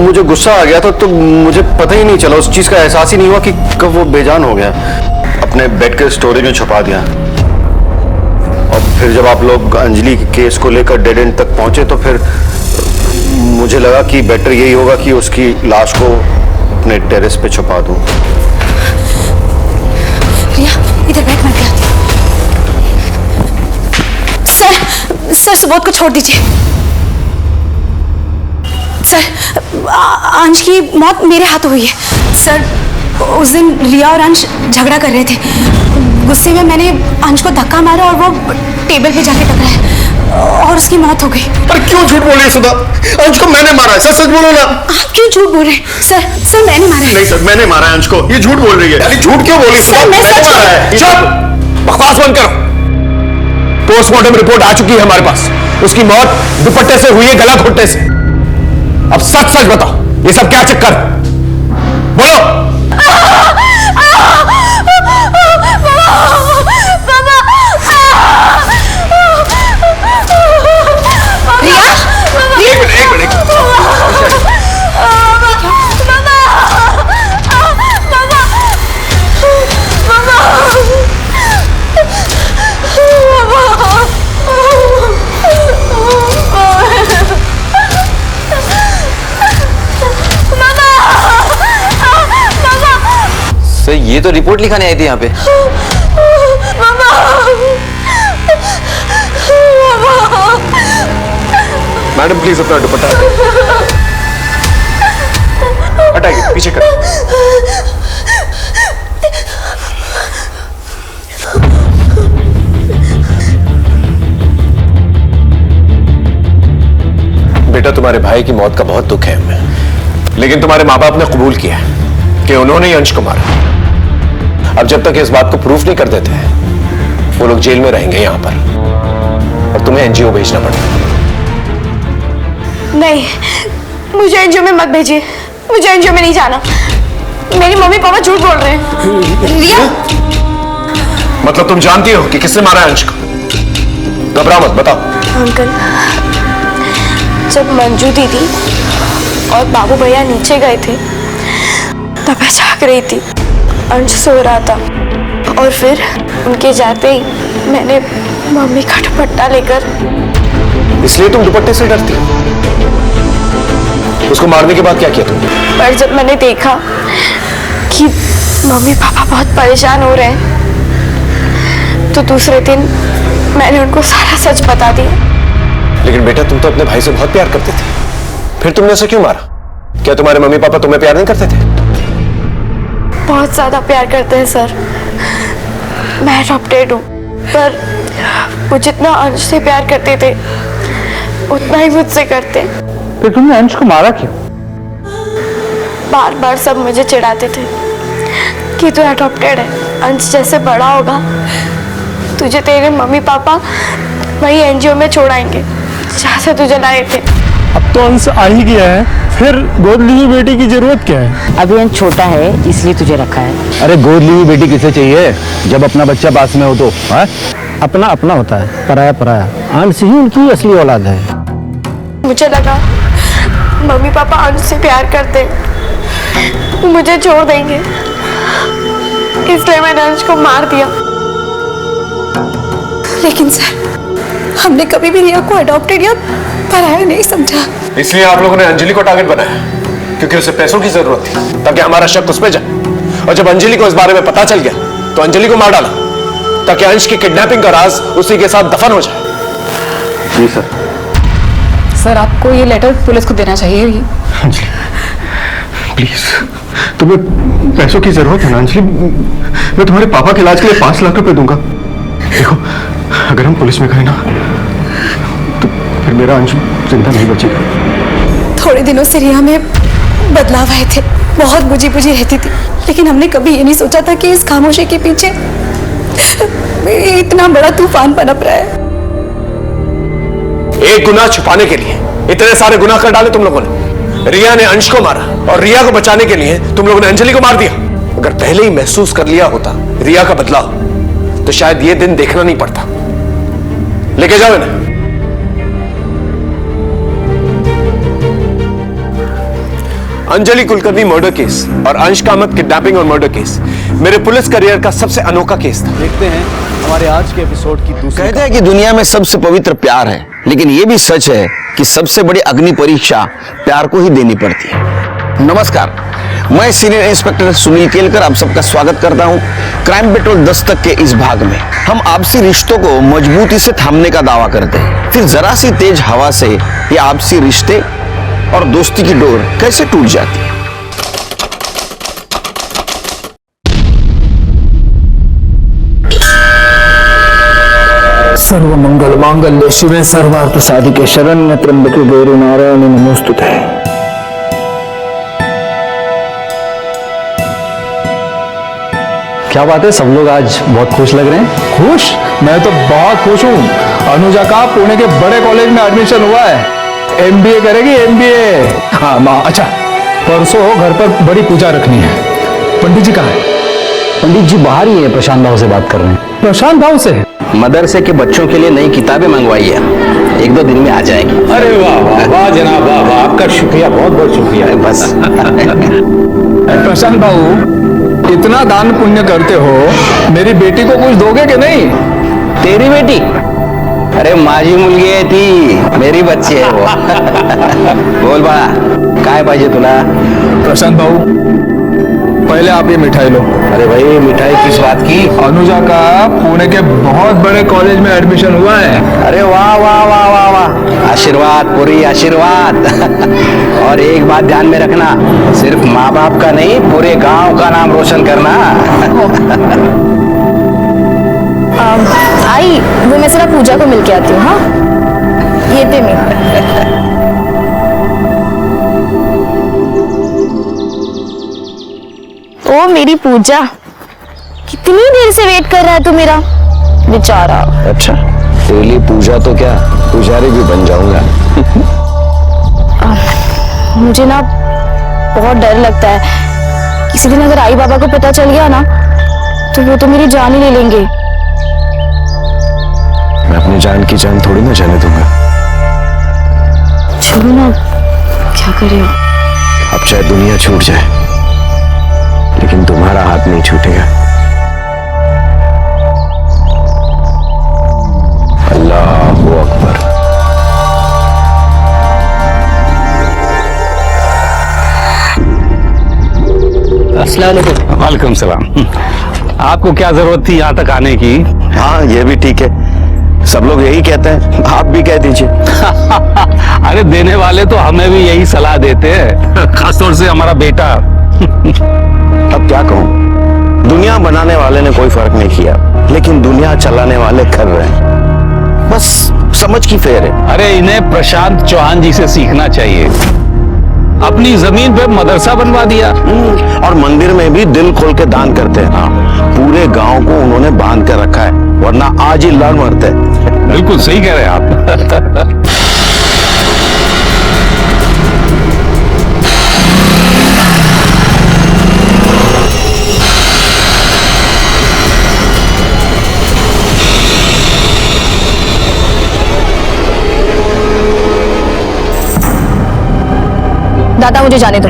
Speaker 7: मुझे गुस्सा आ गया था तो मुझे पता ही नहीं चला, उस चीज का एहसास ही नहीं हुआ कि कब वो बेजान हो गया। अपने बेड के स्टोरेज में छुपा दिया और फिर जब आप लोग अंजलि के केस को लेकर डेड एंड तक पहुंचे तो फिर मुझे लगा कि बेटर यही होगा कि उसकी लाश को अपने टेरेस पे छुपा दूं।
Speaker 3: रिया, इधर बैठ, मैं आती हूँ। सर सुबोध को छोड़ दीजिए। सर, अंश की मौत मेरे हाथों हुई है। सर, उस दिन रिया और अंश झगड़ा कर रहे थे। गुस्से में मैंने अंश को धक्का मारा और वो टेबल पे जाके टकराया और उसकी मौत हो गई।
Speaker 20: पर क्यों झूठ बोल रही है सुधा? अंश को मैंने मारा है, सच सच बोलो ना।
Speaker 3: आप क्यों झूठ बोल रहे हैं? सर मैंने मारा है।
Speaker 20: नहीं सर, मैंने मारा है अंश को। ये झूठ बोल रही है। अरे झूठ क्यों बोली सुधा?
Speaker 3: मैं सच
Speaker 20: मारा है।
Speaker 1: चुप! बकवास बंद करो। पोस्टमार्टम रिपोर्ट आ चुकी है हमारे पास। उसकी मौत दुपट्टे से हुई है, गला घोटने से। अब सच सच बताओ, ये सब क्या चक्कर? बोलो।
Speaker 19: सर ये तो रिपोर्ट लिखाने आई थी यहाँ पे।
Speaker 1: मैडम प्लीज अपना दुपट्टा हटाइए, पीछे कर। बेटा, तुम्हारे भाई की मौत का बहुत दुख है हमें, लेकिन तुम्हारे माँ बाप ने कबूल किया कि उन्होंने ही अंश को मारा। अब जब तक इस बात को प्रूफ नहीं कर देते वो लोग जेल में रहेंगे यहां पर और तुम्हें एनजीओ भेजना पड़ेगा।
Speaker 3: नहीं, मुझे एनजीओ में मत भेजिए। मुझे एनजीओ में नहीं जाना। मेरी मम्मी पापा झूठ बोल रहे हैं। रिया,
Speaker 1: मतलब तुम जानती हो कि किसने मारा है अंश को? घबराओ मत, बताओ।
Speaker 3: अंकल, जब मंजू दीदी और बाबू भैया नीचे गए थे तब मैं जाग रही थी। अंश सो रहा था और फिर उनके जाते ही मैंने मम्मी का दुपट्टा लेकर।
Speaker 1: इसलिए तुम दुपट्टे से डरती हो? उसको मारने के बाद क्या किया तुमने?
Speaker 3: पर जब मैंने देखा कि मम्मी पापा बहुत परेशान हो रहे हैं तो दूसरे दिन मैंने उनको सारा सच बता दिया।
Speaker 1: लेकिन बेटा, तुम तो अपने भाई से बहुत प्यार करते थे, फिर तुमने उसे क्यों मारा? क्या तुम्हारे मम्मी पापा तुम्हें प्यार नहीं करते थे?
Speaker 3: बहुत ज्यादा प्यार करते हैं सर। मैं अडॉप्टेड हूँ, पर वो जितना अंश से प्यार करते थे उतना ही मुझसे करते।
Speaker 15: तो तुमने अंश को मारा क्यों?
Speaker 3: बार बार सब मुझे चिढ़ाते थे कि तू अडॉप्टेड है, अंश जैसे बड़ा होगा तुझे तेरे मम्मी पापा वही एनजीओ में छोड़ाएंगे जहाँ से तुझे लाए थे।
Speaker 15: अब तो अंश आ ही गया है, फिर गोद ली हुई बेटी की जरूरत क्या है?
Speaker 5: अभी अंश छोटा है इसलिए तुझे रखा है।
Speaker 8: अरे गोद ली हुई बेटी किसे चाहिए जब अपना बच्चा पास में हो तो?
Speaker 17: अपना अपना होता है, पराया पराया। अंश ही उनकी असली औलाद है।
Speaker 3: मुझे लगा मम्मी पापा अंश से प्यार करते, मुझे छोड़ देंगे, इसलिए मैंने अंश को मार दिया। लेकिन सर, हमने कभी भी रिया को अडॉप्टेड या पराया नहीं समझा।
Speaker 1: इसलिए आप लोगों ने अंजलि को टारगेट बनाया क्योंकि उसे पैसों की जरूरत थी ताकि हमारा शक उस पर जाए। और जब अंजलि को इस बारे में पता चल गया तो अंजलि को मार डाला ताकि अंश की किडनैपिंग का राज उसी के साथ दफन हो जाए।
Speaker 7: जी सर।
Speaker 2: सर आपको ये लेटर पुलिस को देना चाहिए।
Speaker 7: अंजलि प्लीज, तुम्हें पैसों की जरूरत है ना अंजलि? मैं तुम्हारे पापा के इलाज के लिए 5 लाख रुपए दूंगा। देखो, अगर हम पुलिस में गए ना तो फिर मेरा अंशु जिंदा नहीं बचेगा।
Speaker 3: थोड़े दिनों से रिया में बदलाव आए थे, बहुत बुझी बुझी रहती थी, लेकिन हमने कभी ये नहीं सोचा था कि इस खामोशी के पीछे इतना बड़ा तूफान पनप रहा है।
Speaker 1: एक गुनाह छुपाने के लिए इतने सारे गुनाह कर डाले तुम लोगों ने। रिया ने अंश को मारा और रिया को बचाने के लिए तुम लोगों ने अंजलि को मार दिया। अगर पहले ही महसूस कर लिया होता रिया का बदलाव तो शायद ये दिन देखना नहीं पड़ता। लेके जाओ इन्हें। अंजलि कुलकर्णी मर्डर केस और अंश कामत किडनैपिंग और मर्डर केस मेरे पुलिस करियर का सबसे अनोखा केस था।
Speaker 17: देखते हैं हमारे आज के एपिसोड की दूसरी।
Speaker 21: कहते हैं कि दुनिया में सबसे पवित्र प्यार है, लेकिन यह भी सच है कि सबसे बड़ी अग्नि परीक्षा प्यार को ही देनी पड़ती है। नमस्कार, मैं सीनियर इंस्पेक्टर सुनील केलकर आप सबका स्वागत करता हूं क्राइम पेट्रोल दस्तक के इस भाग में। हम आपसी रिश्तों को मजबूती से थामने का दावा करते हैं, फिर जरा सी तेज हवा से ये आपसी रिश्ते और दोस्ती की डोर कैसे टूट जाती है।
Speaker 17: सर्व मंगल मांगल्य शिवे सर्वार्थ साधिके शरण्य त्र्यंबके गौरी नारायणी नमोस्तुते।
Speaker 12: क्या बात है, सब लोग आज बहुत खुश लग रहे हैं। खुश? मैं तो बहुत खुश हूँ। अनुजा का पुणे के बड़े कॉलेज में एडमिशन हुआ है, MBA करेगी MBA। हाँ माँ, अच्छा परसों घर पर बड़ी पूजा रखनी है। पंडित जी कहाँ है?
Speaker 21: पंडित जी बाहर ही है, प्रशांत भाव से बात कर रहे हैं।
Speaker 12: प्रशांत भाव से?
Speaker 21: मदरसे के बच्चों के लिए नई किताबें मंगवाई है, 1-2 दिन में आ जाएगी।
Speaker 17: अरे वाह वाह वाह जनाब, वाह वाह, आपका शुक्रिया, बहुत बहुत शुक्रिया है।
Speaker 21: बस
Speaker 12: प्रशांत भाऊ, इतना दान पुण्य करते हो, मेरी बेटी को कुछ दोगे कि नहीं?
Speaker 21: तेरी बेटी? अरे माझी मुलगी आहे ती, मेरी बच्ची है वो। बोल बाळा, काय पाहिजे तुला?
Speaker 12: प्रशांत भाऊ, पहले आप ये मिठाई लो।
Speaker 21: अरे भाई, मिठाई किस बात की?
Speaker 12: अनुजा का पुणे के बहुत बड़े कॉलेज में एडमिशन हुआ है।
Speaker 21: अरे वाह वाह वाह वाह वाह, आशीर्वाद पूरी आशीर्वाद। और एक बात ध्यान में रखना, सिर्फ माँ बाप का नहीं, पूरे गांव का नाम रोशन करना।
Speaker 11: आई, वो मैं जरा पूजा को मिल के आती हूँ। हाँ, ये पे मैं। ओ मेरी पूजा, कितनी देर से वेट कर रहा है तू मेरा, बेचारा।
Speaker 21: अच्छा, तेरे लिए पूजा तो क्या, पुजारी भी बन जाऊंगा।
Speaker 11: मुझे ना बहुत डर लगता है, किसी दिन अगर आई बाबा को पता चल गया ना तो वो तो मेरी जान ही ले लेंगे।
Speaker 21: मैं अपनी जान की जान थोड़ी ना जाने दूंगा।
Speaker 11: छोड़ो ना, क्या करे।
Speaker 21: अब चाहे दुनिया छूट जाए, लेकिन तुम्हारा हाथ नहीं छूटेगा। अल्लाहू अकबर।
Speaker 20: अस्सलाम वालेकुम। वालेकुम सलाम। आपको क्या जरूरत थी यहाँ तक आने की?
Speaker 21: हाँ, ये भी ठीक है, सब लोग यही कहते हैं, आप भी कह दीजिए।
Speaker 20: अरे देने वाले तो हमें भी यही सलाह देते हैं, खासतौर से हमारा बेटा।
Speaker 21: अब क्या कहूँ, दुनिया बनाने वाले ने कोई फर्क नहीं किया, लेकिन दुनिया चलाने वाले कर रहे हैं, बस समझ की फेर है।
Speaker 20: अरे इन्हें प्रशांत चौहान जी से सीखना चाहिए, अपनी जमीन पे मदरसा बनवा दिया
Speaker 21: और मंदिर में भी दिल खोल के दान करते हैं। पूरे गांव को उन्होंने बांध कर रखा है, वरना आज ही लड़ मरते।
Speaker 20: बिल्कुल सही कह रहे हैं आप।
Speaker 11: दादा मुझे जाने दो।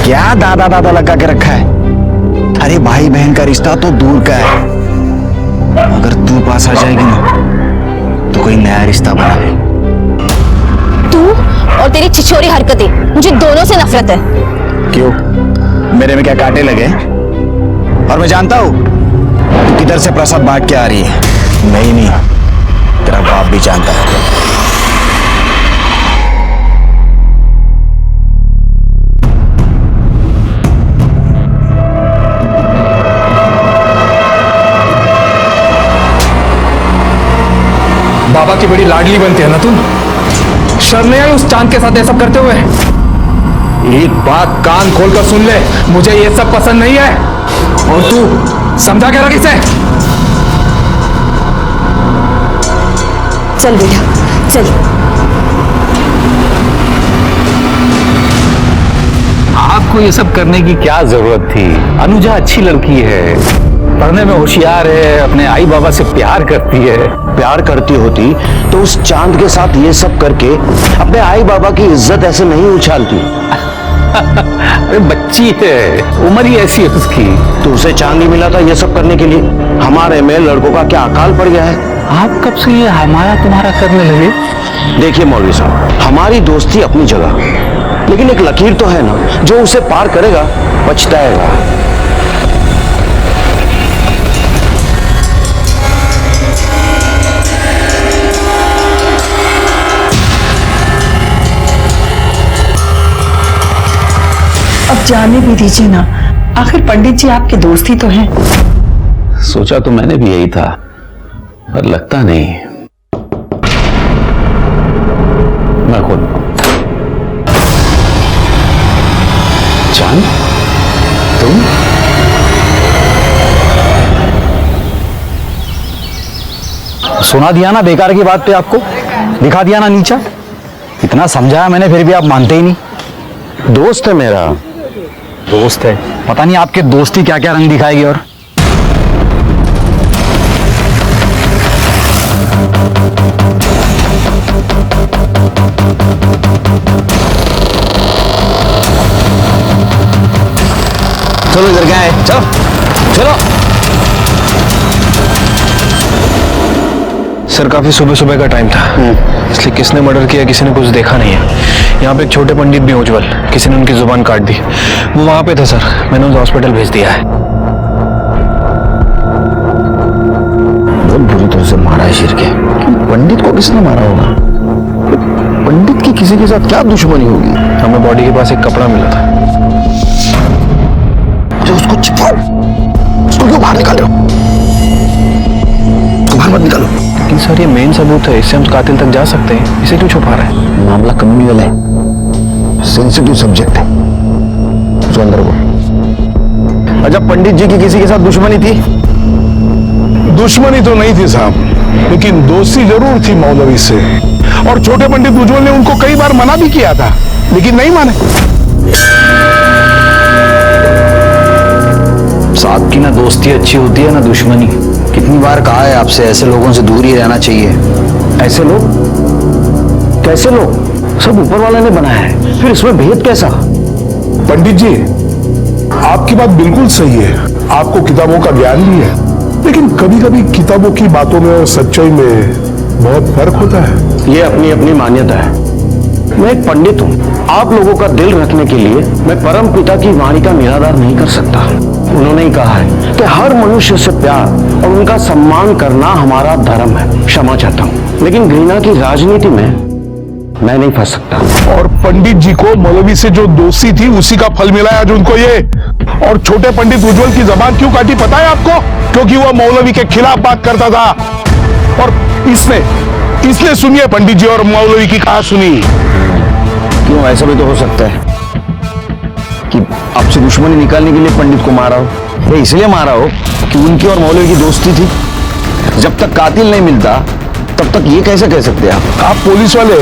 Speaker 21: क्या दादा दादा लगा के रखा है? अरे भाई बहन का रिश्ता तो दूर का है, अगर तू पास आ जाएगी ना तो कोई नया रिश्ता बना ले।
Speaker 11: तू और तेरी छिछोरी हरकतें, मुझे दोनों से नफरत है।
Speaker 21: क्यों, मेरे में क्या कांटे लगे? और मैं जानता हूं तू किधर से प्रसाद बांट के आ रही है। नहीं, तेरा बाप भी जानता है।
Speaker 12: बाबा की बड़ी लाडली बनती है ना तुम। शर्म नहीं आई उस चांद के साथ ये सब करते हुए? एक बात कान खोलकर सुन ले, मुझे ये सब पसंद नहीं है। और तू समझा क्या रखी से?
Speaker 11: चल बेटा चल।
Speaker 12: आपको ये सब करने की क्या जरूरत थी? अनुजा अच्छी लड़की है, पढ़ने में होशियार है, अपने आई बाबा से प्यार करती है।
Speaker 21: प्यार करती होती तो उस चांद के साथ ये सब करके अपने आई बाबा की इज्जत ऐसे नहीं उछालती।
Speaker 12: अरे बच्ची है, उम्र ही ऐसी है उसकी।
Speaker 21: तो उसे चांद ही मिला था ये सब करने के लिए। हमारे में लड़कों का क्या अकाल पड़ गया है।
Speaker 12: आप कब से ये हमारा तुम्हारा करने लगे?
Speaker 21: देखिए मौलवी साहब, हमारी दोस्ती अपनी जगह, लेकिन एक लकीर तो है ना, जो उसे पार करेगा पछताएगा।
Speaker 4: अब जाने भी दीजिए ना, आखिर पंडित जी आपके दोस्त ही तो हैं।
Speaker 12: सोचा तो मैंने भी यही था, पर लगता नहीं। मैं खुद चांद, तुम? सुना दिया ना बेकार की बात पे आपको, दिखा दिया ना नीचा। इतना समझाया मैंने, फिर भी आप मानते ही नहीं।
Speaker 21: दोस्त है मेरा।
Speaker 12: दोस्त है, पता नहीं आपके दोस्ती क्या क्या रंग दिखाएगी। और
Speaker 21: चलो इधर क्या है, चलो चलो।
Speaker 13: सर काफी सुबह सुबह का टाइम था, इसलिए किसने मर्डर किया किसी ने कुछ देखा नहीं है। यहाँ पे एक छोटे पंडित भी उज्जवल, किसी ने उनकी जुबान काट दी। वो वहां पे थे सर, मैंने उसे हॉस्पिटल भेज दिया है।
Speaker 21: बहुत बुरी तरह से मारा है शिर के। पंडित को किसने मारा होगा? पंडित की किसी के साथ क्या दुश्मनी होगी?
Speaker 13: हमें बॉडी के पास एक कपड़ा मिला था।
Speaker 21: जो उसको छिपाओ, उसको क्यों बाहर निकालो? उसको बाहर मत निकालो।
Speaker 13: लेकिन सर ये मेन सबूत है, इससे हम कातिल तक जा सकते हैं, इसे क्यों छुपा रहे हैं?
Speaker 21: मामला कम्युनिकल है, सेंसिटिव सब्जेक्ट है। जो अंदर बोल। अच्छा, पंडित जी की किसी के साथ दुश्मनी थी?
Speaker 18: दुश्मनी तो नहीं थी साहब, लेकिन दोस्ती जरूर थी मौलवी से। और छोटे पंडित उज्जवल ने उनको कई बार मना भी किया था, लेकिन नहीं माने।
Speaker 12: साथ की ना दोस्ती अच्छी होती है ना दुश्मनी।
Speaker 21: कितनी बार कहा है आपसे, ऐसे लोगों से दूर ही रहना चाहिए। ऐसे लोग? कैसे लोग? सब ऊपर वाले ने बनाया है, फिर इसमें भेद कैसा?
Speaker 18: पंडित जी, आपकी बात बिल्कुल सही है, आपको किताबों का ज्ञान भी है, लेकिन कभी कभी किताबों की बातों में और सच्चाई में बहुत फर्क होता है।
Speaker 21: ये अपनी अपनी मान्यता है। मैं एक पंडित हूँ, आप लोगों का दिल रखने के लिए मैं परम पिता की वाणी का निराधार नहीं कर सकता। उन्होंने ही कहा है कि हर मनुष्य से प्यार और उनका सम्मान करना हमारा धर्म है। क्षमा चाहता हूँ, लेकिन घृणा की राजनीति में मैं नहीं फंस सकता।
Speaker 18: और पंडित जी को मौलवी से जो दोस्ती थी उसी का फल मिला है आज उनको ये। और छोटे पंडित उज्जवल की जबान क्यों काटी पता है आपको? क्योंकि वह मौलवी के खिलाफ बात करता था। और इसने सुनिए पंडित जी और मौलवी की कहा सुनी।
Speaker 21: क्यों? ऐसा भी तो हो सकता है कि आपसे दुश्मनी निकालने के लिए पंडित को मारा हो, या इसलिए मारा हो कि उनकी और मौलवी की दोस्ती थी। जब तक कातिल नहीं मिलता तब तक ये कैसे कह सकते हैं
Speaker 18: आप पुलिस वाले,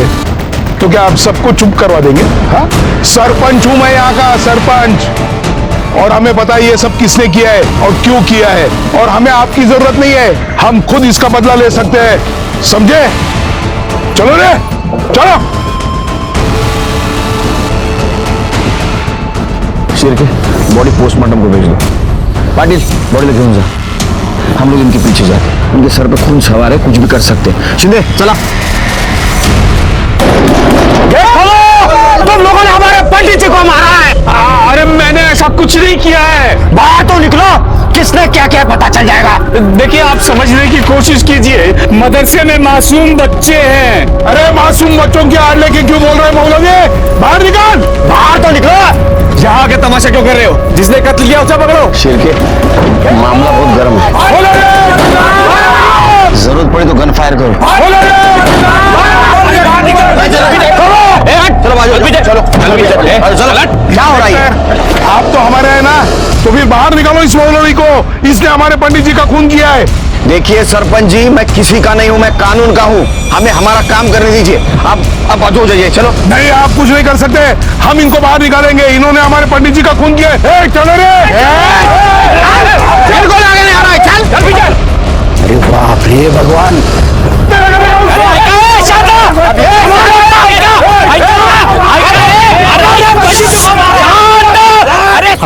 Speaker 18: तो क्या आप सबको चुप करवा देंगे? हाँ, सरपंच हूं मैं यहाँ का, सरपंच। और हमें पता है ये सब किसने किया है और क्यों किया है, और हमें आपकी जरूरत नहीं है, हम खुद इसका बदला ले सकते हैं, समझे? चलो रे, चलो।
Speaker 21: शेर के बॉडी पोस्टमार्टम को भेज दो। पाटिल, बॉडी लेके जा। हम लोग इनके पीछे जाते, उनके सर पे खून सवार है, कुछ भी कर सकते हैं। शिंदे चला।
Speaker 12: तुम लोगों ने हमारे पंडित जी को मारा है। अरे मैंने ऐसा कुछ नहीं किया है। बाहर तो निकलो, किसने क्या किया पता चल जाएगा। देखिए, आप समझने की कोशिश कीजिए, मदरसे में मासूम बच्चे हैं।
Speaker 18: अरे मासूम बच्चों की आड़ लेके क्यों बोल रहे हैं मौलवी? बाहर निकाल,
Speaker 12: बाहर तो निकलो। यहाँ के तमाशा क्यों कर रहे हो? जिसने कत्ल किया उसे पकड़ो।
Speaker 21: शेर के मामला बहुत गर्म है। जरूरत पड़ी तो गन फायर करो। चलो क्या हो रहा है?
Speaker 18: आप तो हमारे हैं ना, तो फिर बाहर निकालो इस मौलवी को, इसने हमारे पंडित जी का खून किया है।
Speaker 21: देखिए सरपंच जी, मैं किसी का नहीं हूँ, मैं कानून का हूँ। हमें हमारा काम करने दीजिए। आप हो जाइए। चलो।
Speaker 18: नहीं, आप कुछ नहीं कर सकते, हम इनको बाहर निकालेंगे। इन्होंने हमारे पंडित जी का खून किया है। चलो रे।
Speaker 21: बिल्कुल आगे नहीं आ रहा है। चल चल। अरे बाप रे भगवान।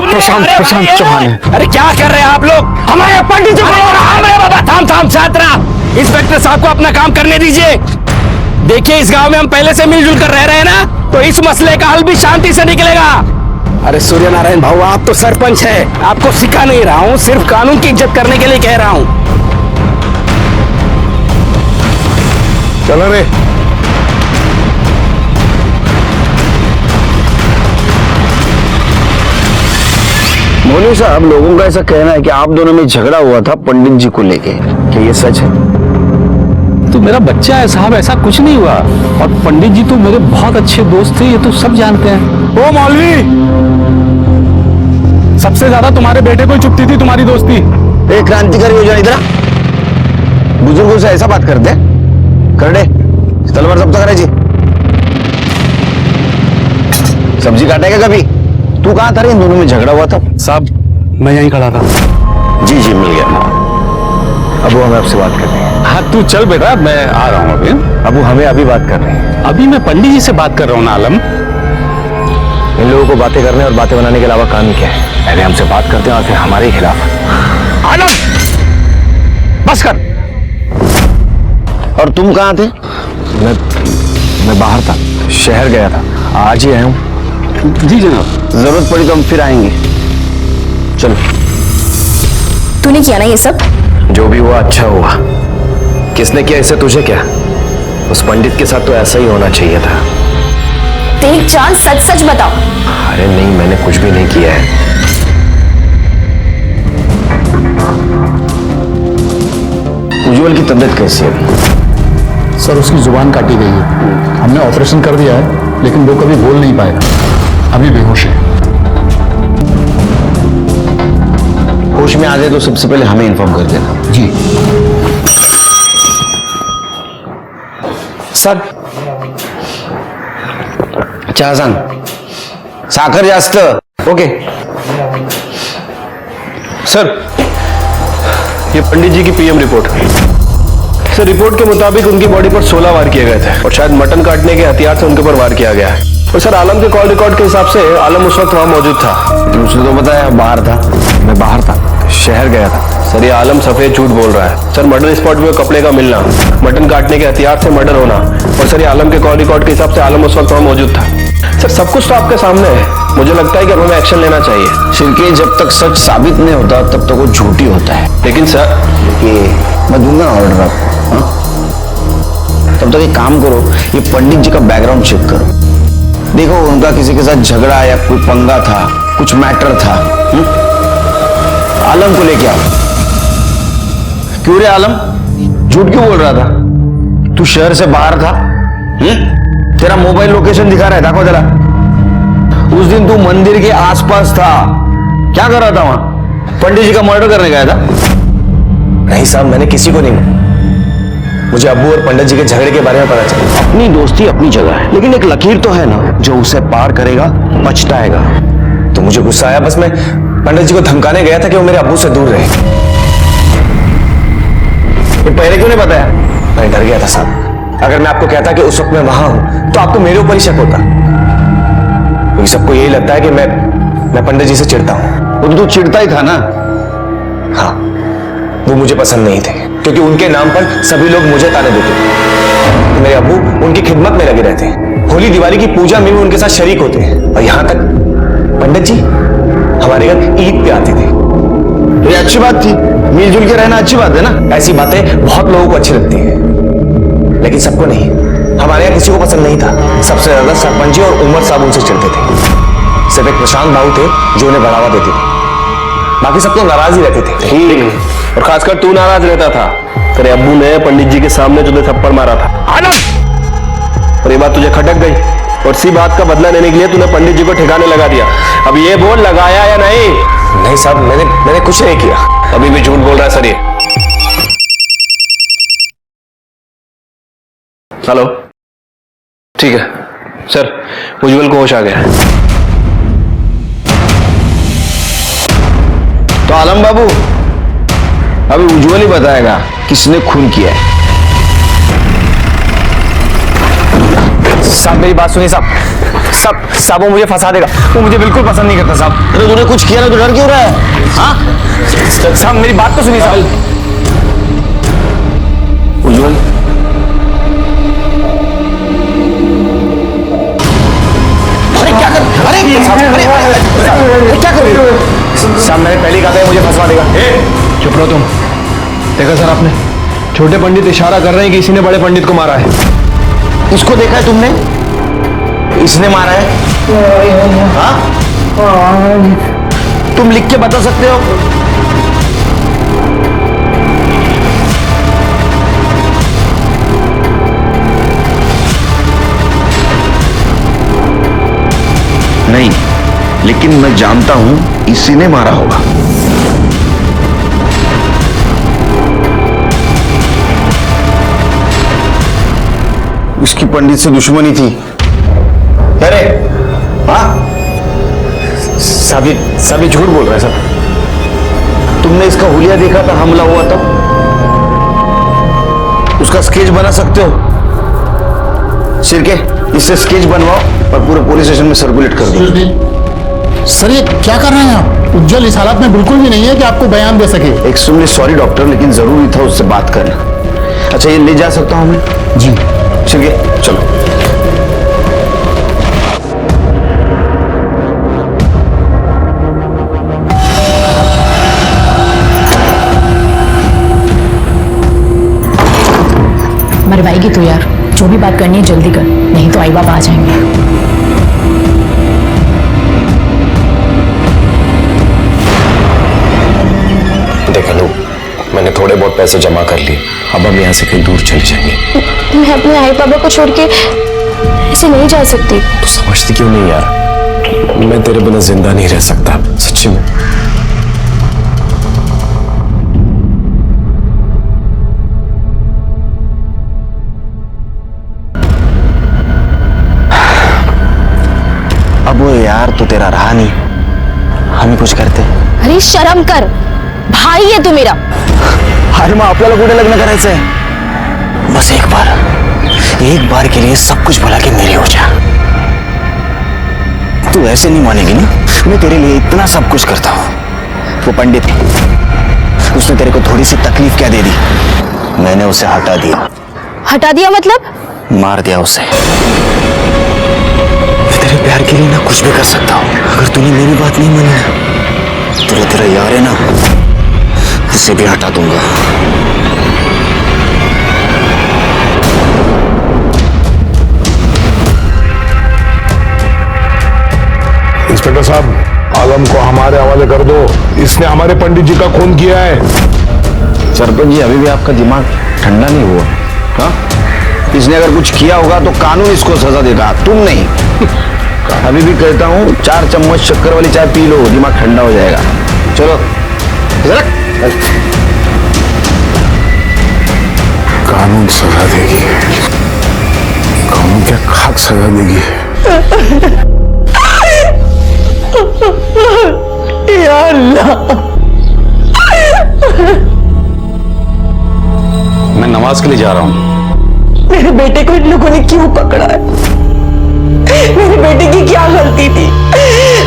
Speaker 21: प्रशांत चौहान है।
Speaker 6: अरे क्या कर रहे हैं आप लोग? हमारे पंडित जी बाबा, थाम छात्रा। इंस्पेक्टर साहब को अपना काम करने दीजिए। देखिए, इस गांव में हम पहले से मिलजुल कर रह रहे हैं ना, तो इस मसले का हल भी शांति से निकलेगा। अरे सूर्य नारायण भाऊ, आप तो सरपंच है, आपको सिखा नहीं रहा हूँ, सिर्फ कानून की इज्जत करने के लिए कह रहा हूँ।
Speaker 18: चलो रे।
Speaker 21: मौलवी साहब, लोगों का ऐसा कहना है कि आप दोनों में झगड़ा हुआ था पंडित जी को लेके। क्या ये सच है?
Speaker 15: तो मेरा बच्चा है साहब, ऐसा कुछ नहीं हुआ। और पंडित जी तो मेरे बहुत अच्छे दोस्त थे, ये तो सब जानते हैं।
Speaker 18: ओ मौलवी, सबसे ज्यादा तुम्हारे बेटे को ही चुपती थी तुम्हारी दोस्ती।
Speaker 21: एक क्रांतिकारी हो जाए इधर। बुजुर्गों से ऐसा बात करते कर दे। तलवार सब तक जी। सब्जी काटेगा कभी? तू कहाँ था रे? इन दोनों में झगड़ा हुआ था?
Speaker 15: साहब, मैं यहीं खड़ा था।
Speaker 21: जी जी, मिल गया। अबू, हमें आपसे बात करनी है।
Speaker 15: हाँ, तू चल बेटा, मैं आ रहा हूँ अभी।
Speaker 21: अबू, हमें अभी बात करनी है।
Speaker 15: अभी मैं पंडित जी से बात कर रहा हूँ ना आलम।
Speaker 21: इन लोगों को बातें करने और बातें बनाने के अलावा काम क्या है? पहले हमसे बात करते हैं और फिर हमारे खिलाफ।
Speaker 15: आलम, बस कर।
Speaker 21: और तुम कहाँ थे? मैं बाहर था, शहर गया था, आज ही आया हूँ।
Speaker 15: जी जनाब।
Speaker 21: जरूरत पड़ी तो हम फिर आएंगे। चलो।
Speaker 11: तूने किया ना ये सब?
Speaker 1: जो भी हुआ अच्छा हुआ। किसने किया इसे तुझे क्या? उस पंडित के साथ तो ऐसा ही होना चाहिए था।
Speaker 11: देख जान, सच सच बताओ।
Speaker 1: अरे नहीं, मैंने कुछ भी नहीं किया है। उज्जवल की तबीयत कैसी है?
Speaker 12: सर, उसकी जुबान काटी गई है। हमने ऑपरेशन कर दिया है, लेकिन वो कभी बोल नहीं पाएगा। अभी बेहोश है।
Speaker 21: होश में आ जाए तो सबसे पहले हमें इन्फॉर्म कर देना।
Speaker 12: जी
Speaker 21: सर। चहा सांग, साखर जास्त। ओके
Speaker 13: सर, ये पंडित जी की पीएम रिपोर्ट। सर, रिपोर्ट के मुताबिक उनकी बॉडी पर 16 वार किए गए थे और शायद मटन काटने के हथियार से उनके ऊपर वार किया गया है। और सर, आलम के कॉल रिकॉर्ड के हिसाब से आलम उस वक्त वहां मौजूद था।
Speaker 21: उसने तो बताया बाहर था।
Speaker 13: मैं बाहर था, शहर गया था। सर, ये आलम सफेद झूठ बोल रहा है। सर, मर्डर स्पॉट में कपड़े का मिलना, मटन काटने के हथियार से मर्डर होना, और सर ये आलम के कॉल रिकॉर्ड के हिसाब से आलम उस वक्त वहां मौजूद था। सर, सब कुछ तो आपके सामने है। मुझे लगता है कि हमें एक्शन लेना चाहिए।
Speaker 21: सिर्के, जब तक सच साबित नहीं होता तब तक वो झूठी होता है।
Speaker 13: लेकिन सर,
Speaker 21: मैं दूंगा ऑर्डर आपको। तब तक एक काम करो, ये पंडित जी का बैकग्राउंड चेक करो। देखो, उनका किसी के साथ झगड़ा या कोई पंगा था, कुछ मैटर था। आलम को लेके आओ। क्यों रे आलम, झूठ क्यों बोल रहा था? तू शहर से बाहर था। तेरा मोबाइल लोकेशन दिखा रहा है, देखो जरा। उस दिन तू मंदिर के आसपास था, क्या कर रहा था वहां? पंडित जी का मर्डर करने गया था?
Speaker 1: नहीं साहब, मैंने किसी को नहीं। मुझे अब्बू और पंडित जी के झगड़े के बारे में पता चला।
Speaker 21: अपनी दोस्ती अपनी जगह है, लेकिन एक लकीर तो है ना, जो उसे पार करेगा पछताएगा।
Speaker 1: तो मुझे गुस्सा आया, बस मैं पंडित जी को धमकाने गया था कि वो मेरे अब्बू से दूर रहे।
Speaker 21: ये पहले क्यों नहीं बताया?
Speaker 1: मैं डर गया था साहब। अगर मैं आपको कहता कि उस वक्त मैं वहां हूं तो आपको मेरे ऊपर ही शक होता, क्योंकि सबको यही लगता है कि मैं पंडित जी से चिढ़ता हूं।
Speaker 21: वो तो चिढ़ता ही था ना।
Speaker 1: हाँ, वो मुझे पसंद नहीं थे, क्योंकि उनके नाम पर सभी लोग मुझे ताने देते थे। मेरे अब्बू उनकी खिदमत में लगे रहते हैं, होली दिवाली की पूजा में भी उनके साथ शरीक होते हैं, और यहां तक पंडित जी हमारे घर ईद पे आते थे।
Speaker 21: ये अच्छी बात थी, मिलजुल के रहना अच्छी बात है ना।
Speaker 1: ऐसी बातें बहुत लोगों को अच्छी लगती है, लेकिन सबको नहीं। हमारे यहाँ किसी को पसंद नहीं था। सबसे ज्यादा सरपंच जी और उमर साहब उनसे चिढ़ते थे। सिर्फ एक प्रशांत बाबू थे जो उन्हें बढ़ावा देते थे, बाकी सब तो नाराज ही रहते थे।
Speaker 21: ठीक,
Speaker 6: और खासकर तू नाराज रहता था। तेरे अब्बू ने पंडित जी के सामने तुझे थप्पड़ मारा था और ये बात तुझे खटक गई और इसी बात का बदला लेने के लिए तूने पंडित जी को ठिकाने लगा दिया। अब ये बोल, लगाया या नहीं?
Speaker 1: नहीं साहब, मैंने कुछ नहीं किया।
Speaker 6: अभी भी झूठ बोल रहा है सर ये। हेलो, ठीक है सर, उज्जवल को होश आ गया है।
Speaker 21: तो आलम बाबू, अभी उज्जवल ही बताएगा किसने खून किया है।
Speaker 6: साहब मेरी बात सुनिए साहब वो मुझे फंसा देगा, वो मुझे बिल्कुल पसंद नहीं करता साहब।
Speaker 21: अरे तूने कुछ किया ना, तो डर क्यों रहा है? हाँ
Speaker 6: साहब मेरी बात तो सुनिए साहब।
Speaker 21: उज्जवल, अरे क्या कर रहे हो?
Speaker 6: साहब मैंने पहले कहा था मुझे फंसवा देगा।
Speaker 12: चुप रहो तुम। देखा सर आपने, छोटे पंडित इशारा कर रहे हैं कि इसी ने बड़े पंडित को मारा है।
Speaker 21: इसको देखा है तुमने? इसने मारा है? हाँ? तुम लिख के बता सकते हो? नहीं, लेकिन मैं जानता हूं इसी ने मारा होगा। उसकी पंडित से दुश्मनी थी। अरे हाँ,
Speaker 6: सभी झूठ बोल रहे हैं सर।
Speaker 21: तुमने इसका हुलिया देखा था हमला हुआ तब? उसका स्केच बना सकते हो? सिरके, इससे स्केच बनवाओ और पूरे पुलिस स्टेशन में सर्कुलेट कर दो।
Speaker 17: सर ये क्या कर रहे हैं आप? उज्जवल इस हालत में बिल्कुल भी नहीं है कि आपको बयान दे सके।
Speaker 21: एक्सट्रीमली सॉरी डॉक्टर, लेकिन जरूरी था उससे बात करना। अच्छा, ये ले जा सकता हूं मैं?
Speaker 17: जी।
Speaker 21: सिरके चलो।
Speaker 11: मरवाएगी तो यार, जो भी बात करनी है जल्दी कर, नहीं तो आई बाबा आ जाएंगे।
Speaker 1: देख अनु, मैंने थोड़े बहुत पैसे जमा कर लिए, अब हम यहाँ से कहीं दूर चले जाएंगे।
Speaker 11: मैं अपने आई बाबा को छोड़ के ऐसे नहीं जा सकती।
Speaker 1: तू समझती क्यों नहीं यार? मैं तेरे बिना जिंदा नहीं रह सकता, सच्ची में।
Speaker 21: अब वो यार तो तेरा रहा नहीं, हम ही कुछ करते।
Speaker 11: अरे शर्म कर, भाई है तू मेरा।
Speaker 21: अरे मैं आपल्याला कुठे लग्न करायचं आहे? बस एक बार के लिए सब कुछ भुला के मेरी हो जा। तू ऐसे नहीं मानेगी ना, मैं तेरे लिए इतना सब कुछ करता हूं। वो पंडित, उसने तेरे को थोड़ी सी तकलीफ क्या दे दी? मैंने उसे हटा दिया।
Speaker 11: हटा दिया मतलब?
Speaker 21: मार दिया उसे। तेरे प्यार के लिए ना कुछ भी कर सकता हूं। अगर तूने मेरी बात नहीं मानी ना, तो तेरा यार है ना, उसे भी हटा दूंगा।
Speaker 18: इंस्पेक्टर साहब, आलम को हमारे हवाले कर दो। इसने हमारे पंडित जी का खून किया है।
Speaker 21: सरपंच जी, अभी भी आपका दिमाग ठंडा नहीं हुआ? हाँ, इसने अगर कुछ किया होगा तो कानून इसको सजा देगा, तुम नहीं। अभी भी कहता हूँ 4 चम्मच शक्कर वाली चाय पी लो, दिमाग ठंडा हो जाएगा। चलो
Speaker 18: कानून सजा देगी। कानून क्या खाक सजा देगी?
Speaker 4: या अल्लाह।
Speaker 8: मैं नमाज के लिए जा रहा हूँ।
Speaker 4: मेरे बेटे को इन लोगों ने क्यों पकड़ा है? मेरे बेटे की क्या गलती थी?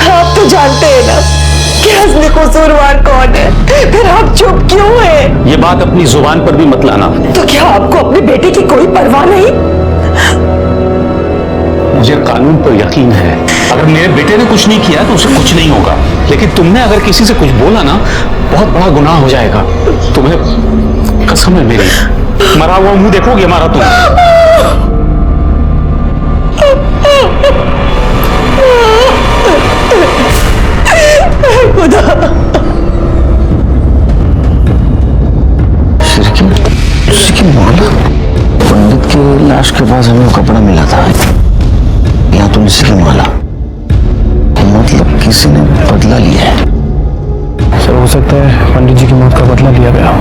Speaker 4: आप तो जानते हैं ना कि असली कसूरवार कौन है। फिर आप चुप क्यों हैं?
Speaker 8: ये बात अपनी जुबान पर भी मत लाना।
Speaker 4: तो क्या आपको अपने बेटे की कोई परवाह नहीं?
Speaker 8: मुझे कानून पर यकीन है। अगर मेरे बेटे ने कुछ नहीं किया तो उसे कुछ नहीं होगा, लेकिन तुमने अगर किसी से कुछ बोला ना, बहुत बड़ा गुनाह हो जाएगा। तुम्हें कसम है मेरी, मरा हुआ मुंह देखोगे हमारा तुम।
Speaker 4: खुदा,
Speaker 21: किसी ने बदला लिया है।
Speaker 12: सर हो सकता है पंडित जी की मौत का बदला लिया गया।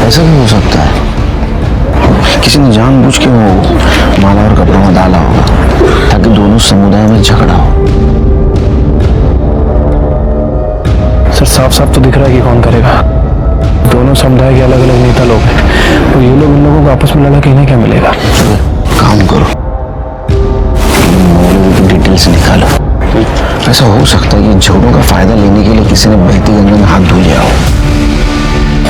Speaker 21: ऐसा भी हो सकता है, किसी ने जानबूझ के वो माला और कपड़ों में डाला होगा ताकि दोनों समुदाय में झगड़ा हो।
Speaker 12: सर साफ साफ तो दिख रहा है कि कौन करेगा। दोनों समुदाय के अलग अलग नेता लोग हैं, तो ये लोग इन लोगों को आपस में लड़ा के इन्हें क्या मिलेगा?
Speaker 21: काम करो, मौलवी की डिटेल्स निकालो। ऐसा हो सकता है कि झगड़ों का फायदा लेने के लिए किसी ने बहती गंगा में हाथ धो लिया हो।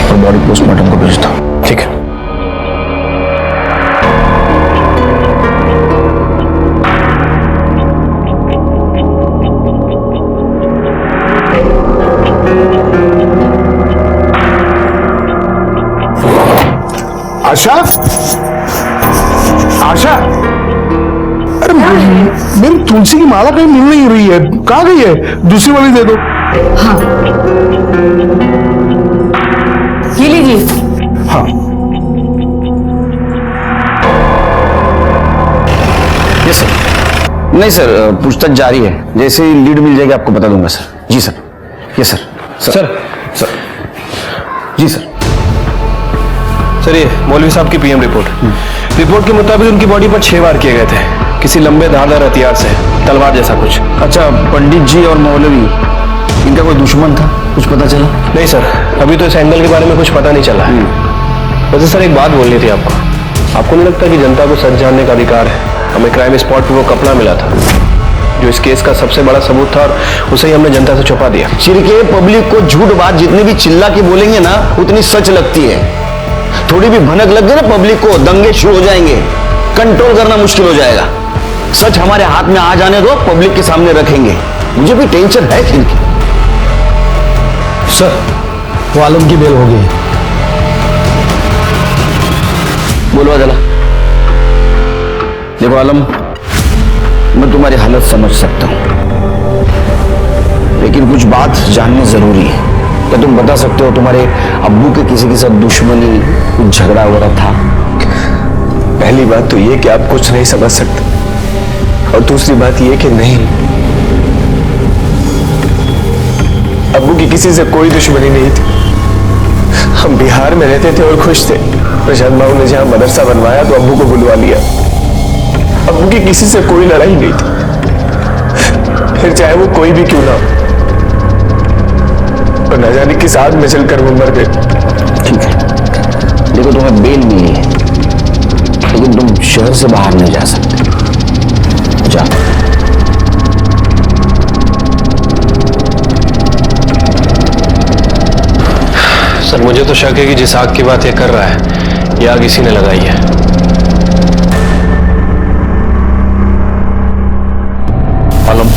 Speaker 21: और बॉडी पोस्टमार्टम को भेज दो।
Speaker 12: ठीक है।
Speaker 18: आशा, आशा, अरे मेरी तुलसी की माला कहीं मिल नहीं रही है, कहाँ गई है? दूसरी वाली दे दो।
Speaker 4: हाँ ये लीजिए।
Speaker 18: हाँ
Speaker 21: ये सर। नहीं सर, पूछताछ जारी है, जैसे ही लीड मिल जाएगी आपको बता दूंगा सर। जी सर। ये सर।
Speaker 13: सर
Speaker 21: जी सर।
Speaker 13: सर ये मौलवी साहब की पीएम रिपोर्ट के मुताबिक उनकी बॉडी पर 6 वार किए गए थे, किसी लंबे धारदार हथियार से, तलवार जैसा कुछ।
Speaker 21: अच्छा, पंडित जी और मौलवी इनका कोई दुश्मन था, कुछ पता चला?
Speaker 13: नहीं सर, अभी तो इस एंगल के बारे में कुछ पता नहीं चला है। वैसे सर एक बात बोलनी थी आपको नहीं लगता कि जनता को सच जानने का अधिकार है? हमें क्राइम स्पॉट पर वो कपड़ा मिला था जो इस केस का सबसे बड़ा सबूत था, और उसे ही हमने जनता से छुपा दिया।
Speaker 21: चिरके पब्लिक को झूठ बात जितनी भी चिल्ला के बोलेंगे ना, उतनी सच लगती है। थोड़ी भी भनक लग गई ना पब्लिक को, दंगे शुरू हो जाएंगे, कंट्रोल करना मुश्किल हो जाएगा। सच हमारे हाथ में आ जाने दो, पब्लिक के सामने रखेंगे। मुझे भी टेंशन है चिरके।
Speaker 12: सर वो आलम की बेल हो गई।
Speaker 21: बोलवा जला। देखो आलम, मैं तुम्हारी हालत समझ सकता हूं, लेकिन कुछ बात जाननी जरूरी है। क्या तुम बता सकते हो तुम्हारे अब्बू के किसी के साथ दुश्मनी, कुछ झगड़ा वगैरह था?
Speaker 1: पहली बात तो ये कि आप कुछ नहीं समझ सकते, और दूसरी बात ये कि नहीं, अब्बू की किसी से कोई दुश्मनी नहीं थी। हम बिहार में रहते थे और खुश थे। प्रशांत बाबू ने जहां मदरसा बनवाया तो अब्बू को बुलवा लिया। अब्बू की किसी से कोई लड़ाई नहीं थी, फिर चाहे वो कोई भी क्यों ना हो। और न जाने किस आग में चलकर वो मर गए।
Speaker 21: ठीक है, देखो तुम्हें बेल मिली है, लेकिन तुम शहर से बाहर नहीं जा सकते। जा।
Speaker 13: सर मुझे तो शक है कि जिस आग की बात ये कर रहा है, ये आग इसी ने लगाई है।
Speaker 18: आलम,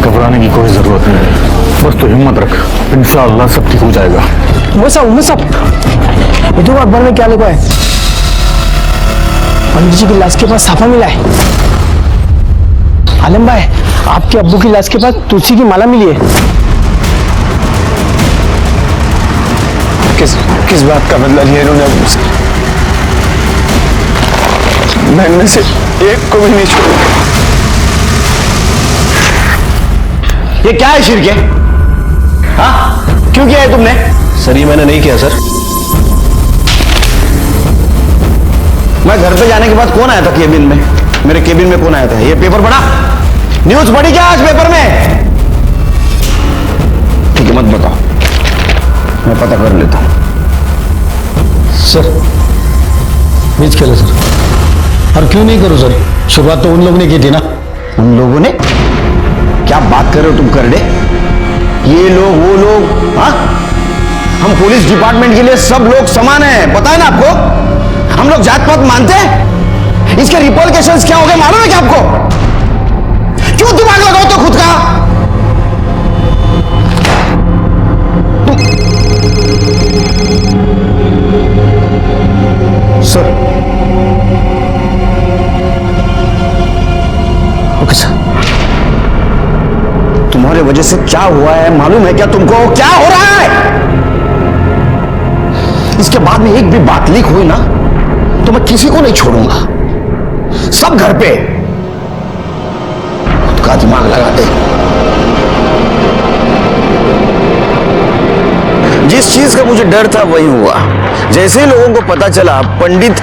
Speaker 18: घबराने की कोई जरूरत नहीं, बस तो हिम्मत रख, इंशाअल्लाह सब ठीक हो जाएगा।
Speaker 17: वो सब ये तो अखबार में क्या लिखा है? पंडित जी की लाश के पास साफा मिला है। आलम भाई, आपके अब्बू की लाश के पास तुलसी की माला मिली है।
Speaker 1: किस बात का बदला लिया इन्होंने अब्बू से? मैं इनमें से एक को भी नहीं छोड़ूंगा।
Speaker 21: ये क्या है शिरके? हाँ, क्यों किया है तुमने?
Speaker 13: सर ये मैंने नहीं किया सर।
Speaker 21: मैं घर पे जाने के बाद कौन आया था केबिन में? मेरे केबिन में कौन आया था? ये पेपर पढ़ा? न्यूज पढ़ी क्या आज पेपर में? ठीक है, मत बताओ, मैं पता कर लेता हूं।
Speaker 12: सर बीच खेलो सर। और क्यों नहीं करो सर? शुरुआत तो उन लोगों ने की थी ना।
Speaker 21: उन लोगों ने? क्या बात कर रहे हो तुम करड़े? ये लोग वो लोग? हाँ, हम पुलिस डिपार्टमेंट के लिए सब लोग समान हैं, पता है ना आपको? हम लोग जात पात मानते हैं? इसके रिपोर्टेशंस क्या हो गए मालूम है क्या आपको? क्यों दिमाग लगाओ तो खुद का?
Speaker 18: Sir
Speaker 21: okay sir. तुम्हारे वजह से क्या हुआ है मालूम है क्या तुमको? क्या हो रहा है? इसके बाद में एक भी बात लीक हुई ना तो मैं किसी को नहीं छोड़ूंगा। सब घर पे खुद का दिमाग लगाते जिसका मुझे डर था वही हुआ। जैसे ही लोगों को पता चला पंडित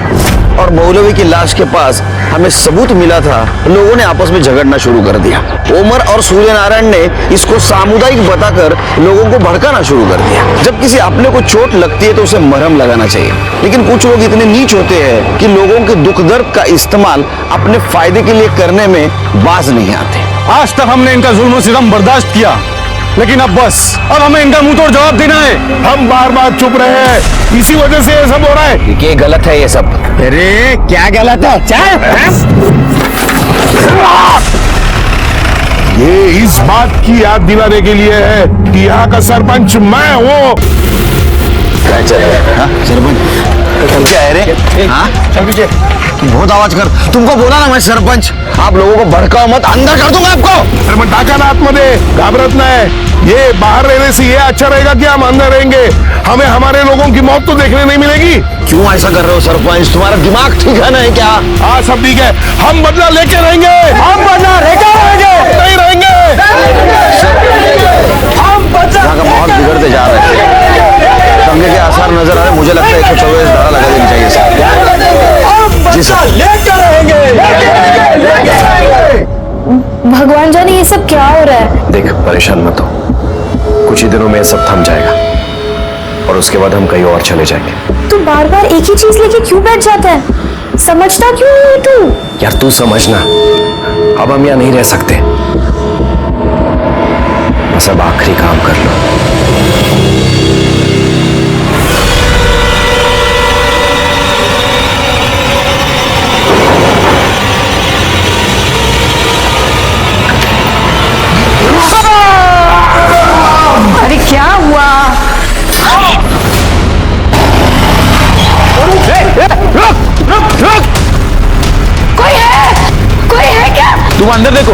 Speaker 21: और मौलवी की लाश के पास हमें सबूत मिला था, लोगों ने आपस में झगड़ना शुरू कर दिया। उमर और सूर्य नारायण ने इसको सामुदायिक बताकर लोगों को भड़काना शुरू कर दिया। जब किसी अपने को चोट लगती है तो उसे मरहम लगाना चाहिए, लेकिन कुछ लोग इतने नीच होते हैं कि लोगों के दुख दर्द का इस्तेमाल अपने फायदे के लिए करने में बाज नहीं आते।
Speaker 8: आज तक हमने इनका जुल्म सितम बर्दाश्त किया, लेकिन अब बस, अब हमें इनका मुंह तोड़ जवाब देना है।
Speaker 18: हम बार बार चुप रहे हैं, इसी वजह से ये सब हो रहा है।
Speaker 21: ये गलत है ये सब।
Speaker 8: अरे क्या गलत है?
Speaker 18: ये इस बात की याद दिलाने के लिए है कि यहाँ का सरपंच मैं हूँ।
Speaker 21: क्या चल रहा है? हाँ? सरपंच क्या है रे? हाँ? बहुत आवाज कर, तुमको बोला ना मैं सरपंच। आप लोगों को भड़काओ मत, अंदर कर दूंगा आपको।
Speaker 18: अरे मत टाका ना आतमध्ये, घाबरत नहीं। ये बाहर रहने से ये अच्छा रहेगा कि हम अंदर रहेंगे? हमें हमारे लोगों की मौत तो देखने नहीं मिलेगी।
Speaker 21: क्यों ऐसा कर रहे हो सरपंच? तुम्हारा दिमाग ठीक है नहीं क्या?
Speaker 18: हाँ सब ठीक है, हम बदला लेके रहेंगे।
Speaker 21: हम बदला लेके रहेंगे,
Speaker 18: नहीं रहेंगे।
Speaker 21: हम बदला। यहाँ का माहौल बिगड़ते जा रहा है, दंगे के आसार नजर आ रहे। मुझे लगता है 144 धारा लगा देनी चाहिए सर। जी सर,
Speaker 4: लेके रहेंगे।
Speaker 11: भगवान जाने ये सब क्या हो रहा है।
Speaker 1: देख, परेशान मत हो, कुछ ही दिनों में सब थम जाएगा और उसके बाद हम कहीं और चले जाएंगे।
Speaker 11: तू बार बार एक ही चीज लेके क्यों बैठ जाता है? समझता क्यों नहीं है तू?
Speaker 1: यार तू समझना, अब हम यहाँ नहीं रह सकते। बस अब आखिरी काम कर लो।
Speaker 4: अरे क्या हुआ?
Speaker 11: कोई है क्या?
Speaker 6: तुम अंदर देखो।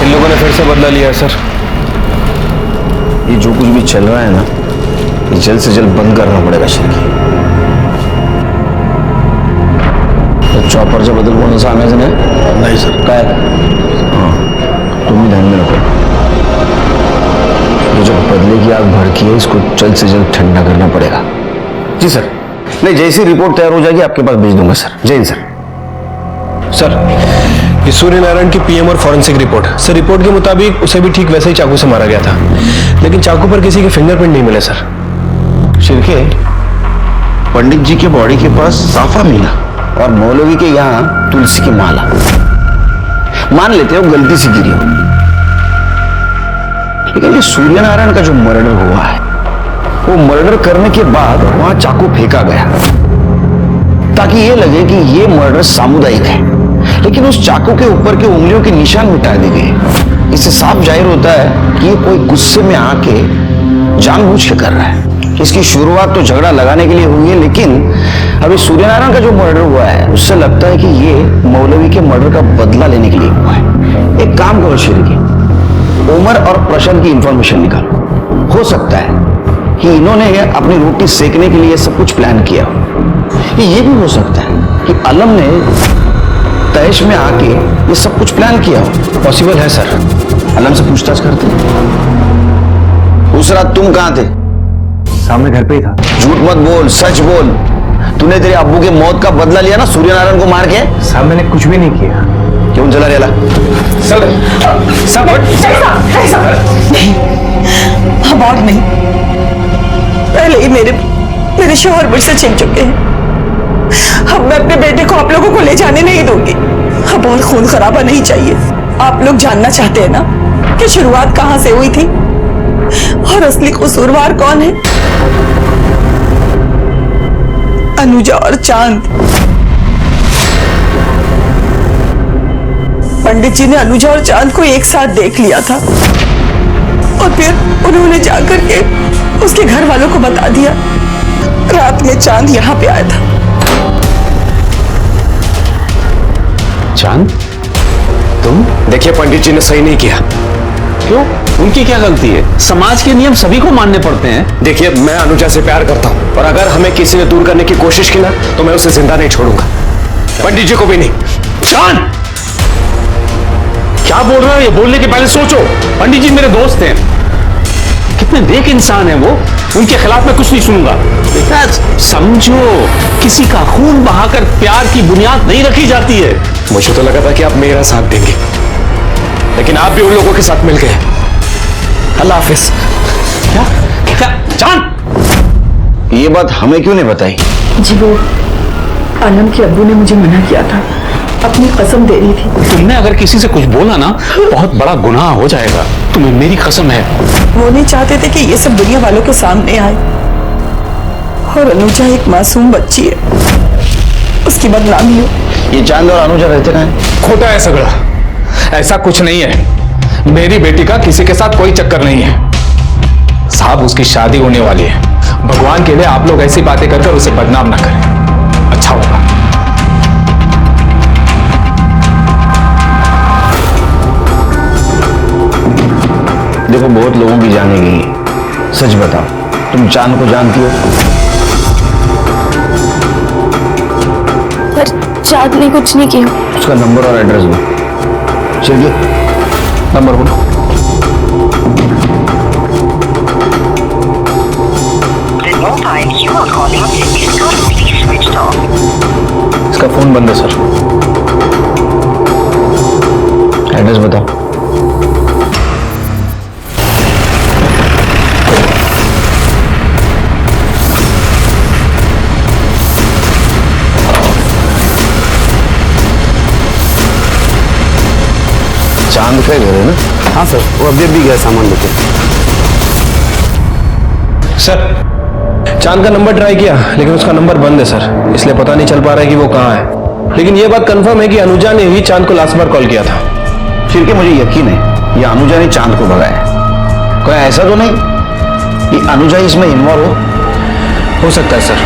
Speaker 21: इन लोगों ने फिर से बदला लिया है सर। ये जो कुछ भी चल रहा है ना, ये जल्द से जल्द बंद करना पड़ेगा शिरकी। तो चॉपर से बदल कौन सा आने से नहीं सर का है? हाँ, तुम भी ध्यान में रखो। ये जो बदले की आग भड़की है, इसको जल्द से जल्द ठंडा करना पड़ेगा। जी सर। नहीं, जैसी रिपोर्ट तैयार हो जाएगी आपके पास भेज दूंगा सर। जय हिंद सर।
Speaker 13: सर, ये सूर्य नारायण की पीएम और फॉरेंसिक रिपोर्ट। सर, रिपोर्ट के मुताबिक उसे भी ठीक वैसे ही चाकू से मारा गया था, लेकिन चाकू पर किसी के फिंगरप्रिंट नहीं मिले सर।
Speaker 21: शिरके, पंडित जी के बॉडी के पास साफा मिला और मौलवी के यहाँ तुलसी की माला। मान लेते हो गलती से गिरी हो, लेकिन ये सूर्य नारायण का जो मर्डर हुआ है, वो मर्डर करने के बाद वहां चाकू फेंका गया ताकि ये लगे कि ये मर्डर सामुदायिक है, लेकिन उस चाकू के ऊपर के उंगलियों के निशान मिटा दिए गए। इससे साफ जाहिर होता है कि ये कोई गुस्से में आके जानबूझ के कर रहा है। इसकी शुरुआत तो झगड़ा लगाने के लिए हुई है, लेकिन अभी सूर्यनारायण का जो मर्डर हुआ है, उससे लगता है कि ये मौलवी के मर्डर का बदला लेने के लिए हुआ है। एक काम करो शिरकी, उमर और प्रशांत की इंफॉर्मेशन निकालो। हो सकता है कि इन्होंने अपनी रोटी सेकने के लिए सब कुछ प्लान किया हो। ये भी हो सकता है कि अलम ने तैश में आके ये सब कुछ प्लान किया हो।
Speaker 13: पॉसिबल है सर।
Speaker 21: अलम से पूछताछ करते। उस रात तुम कहां थे?
Speaker 8: सामने घर पे ही था।
Speaker 21: झूठ मत बोल, सच बोल। तूने तेरे अब्बू के मौत का बदला लिया ना सूर्यनारायण को मार के?
Speaker 8: साहब, मैंने कुछ भी नहीं किया।
Speaker 21: क्यों जला रेला?
Speaker 4: सब अब और नहीं, पहले ही मेरे शौहर मुझसे छिन चुके हैं। अब मैं अपने बेटे को आप लोगों को ले जाने नहीं दूंगी। अब और खून खराबा नहीं चाहिए। आप लोग जानना चाहते हैं ना कि शुरुआत कहां से हुई थी और असली कसूरवार कौन है? अनुजा और चांद। पंडित जी ने अनुजा और चांद को एक साथ देख लिया था और फिर उन्होंने जाकर के उसके घर वालों को बता दिया। रात में चांद यहाँ पे आया था।
Speaker 8: चांद?
Speaker 12: तुम?
Speaker 13: देखिए पंडित जी ने सही नहीं किया।
Speaker 12: क्यों? उनकी क्या गलती है? समाज के नियम सभी को मानने पड़ते हैं।
Speaker 13: देखिए मैं अनुजा से प्यार करता हूं और अगर हमें किसी ने दूर करने की कोशिश की ना तो मैं उसे जिंदा नहीं छोड़ूंगा, पंडित जी को भी नहीं।
Speaker 12: जान, क्या बोल रहे हो? ये बोलने के पहले सोचो। पंडित जी मेरे दोस्त हैं, कितने नेक इंसान हैं वो, उनके खिलाफ मैं कुछ नहीं सुनूंगा। बेटा समझो, किसी का खून बहाकर प्यार की बुनियाद नहीं रखी जाती है।
Speaker 13: मुझे तो लगा था कि आप मेरा साथ देंगे, लेकिन आप भी उन लोगों के साथ मिल गए। अल्लाह हाफिज।
Speaker 12: क्या जान,
Speaker 21: ये बात हमें क्यों नहीं बताई?
Speaker 4: जी वो आलम के अब्बू ने मुझे मना किया था, अपनी कसम दे रही थी।
Speaker 12: तुमने अगर किसी से कुछ बोला ना बहुत बड़ा गुनाह हो जाएगा, तुम्हें मेरी कसम है।
Speaker 4: वो नहीं चाहते थे कि ये सब दुनिया वालों के सामने आए, और अनुजा एक मासूम बच्ची है, उसकी बदनामी हो।
Speaker 21: ये चांद और अनुजा रहते ना?
Speaker 12: खोटा है सगड़ा, ऐसा कुछ नहीं है। मेरी बेटी का किसी के साथ कोई चक्कर नहीं है साहब, उसकी शादी होने वाली है। भगवान के लिए आप लोग ऐसी बातें कर उसे बदनाम ना करें, अच्छा होगा।
Speaker 21: देखो बहुत लोगों की जाने गई है, सच बताओ तुम चांद को जानती हो?
Speaker 11: पर चांद ने कुछ नहीं किया।
Speaker 21: उसका नंबर और एड्रेस दो। चलिए नंबर बोलो।
Speaker 12: इसका फोन बंद है सर।
Speaker 21: एड्रेस बताओ। चांद का घर है ना?
Speaker 20: हाँ सर, वो अभी भी गया सामान लेके।
Speaker 13: सर चांद का नंबर ट्राई किया लेकिन उसका नंबर बंद है सर, इसलिए पता नहीं चल पा रहा है कि वो कहाँ है। लेकिन ये बात कंफर्म है कि अनुजा ने ही चांद को लास्ट बार कॉल किया था।
Speaker 21: फिर के मुझे यकीन है ये अनुजा ने चांद को भगाया। कोई ऐसा तो नहीं कि अनुजा इसमें इन्वॉल्व
Speaker 13: हो सकता है सर।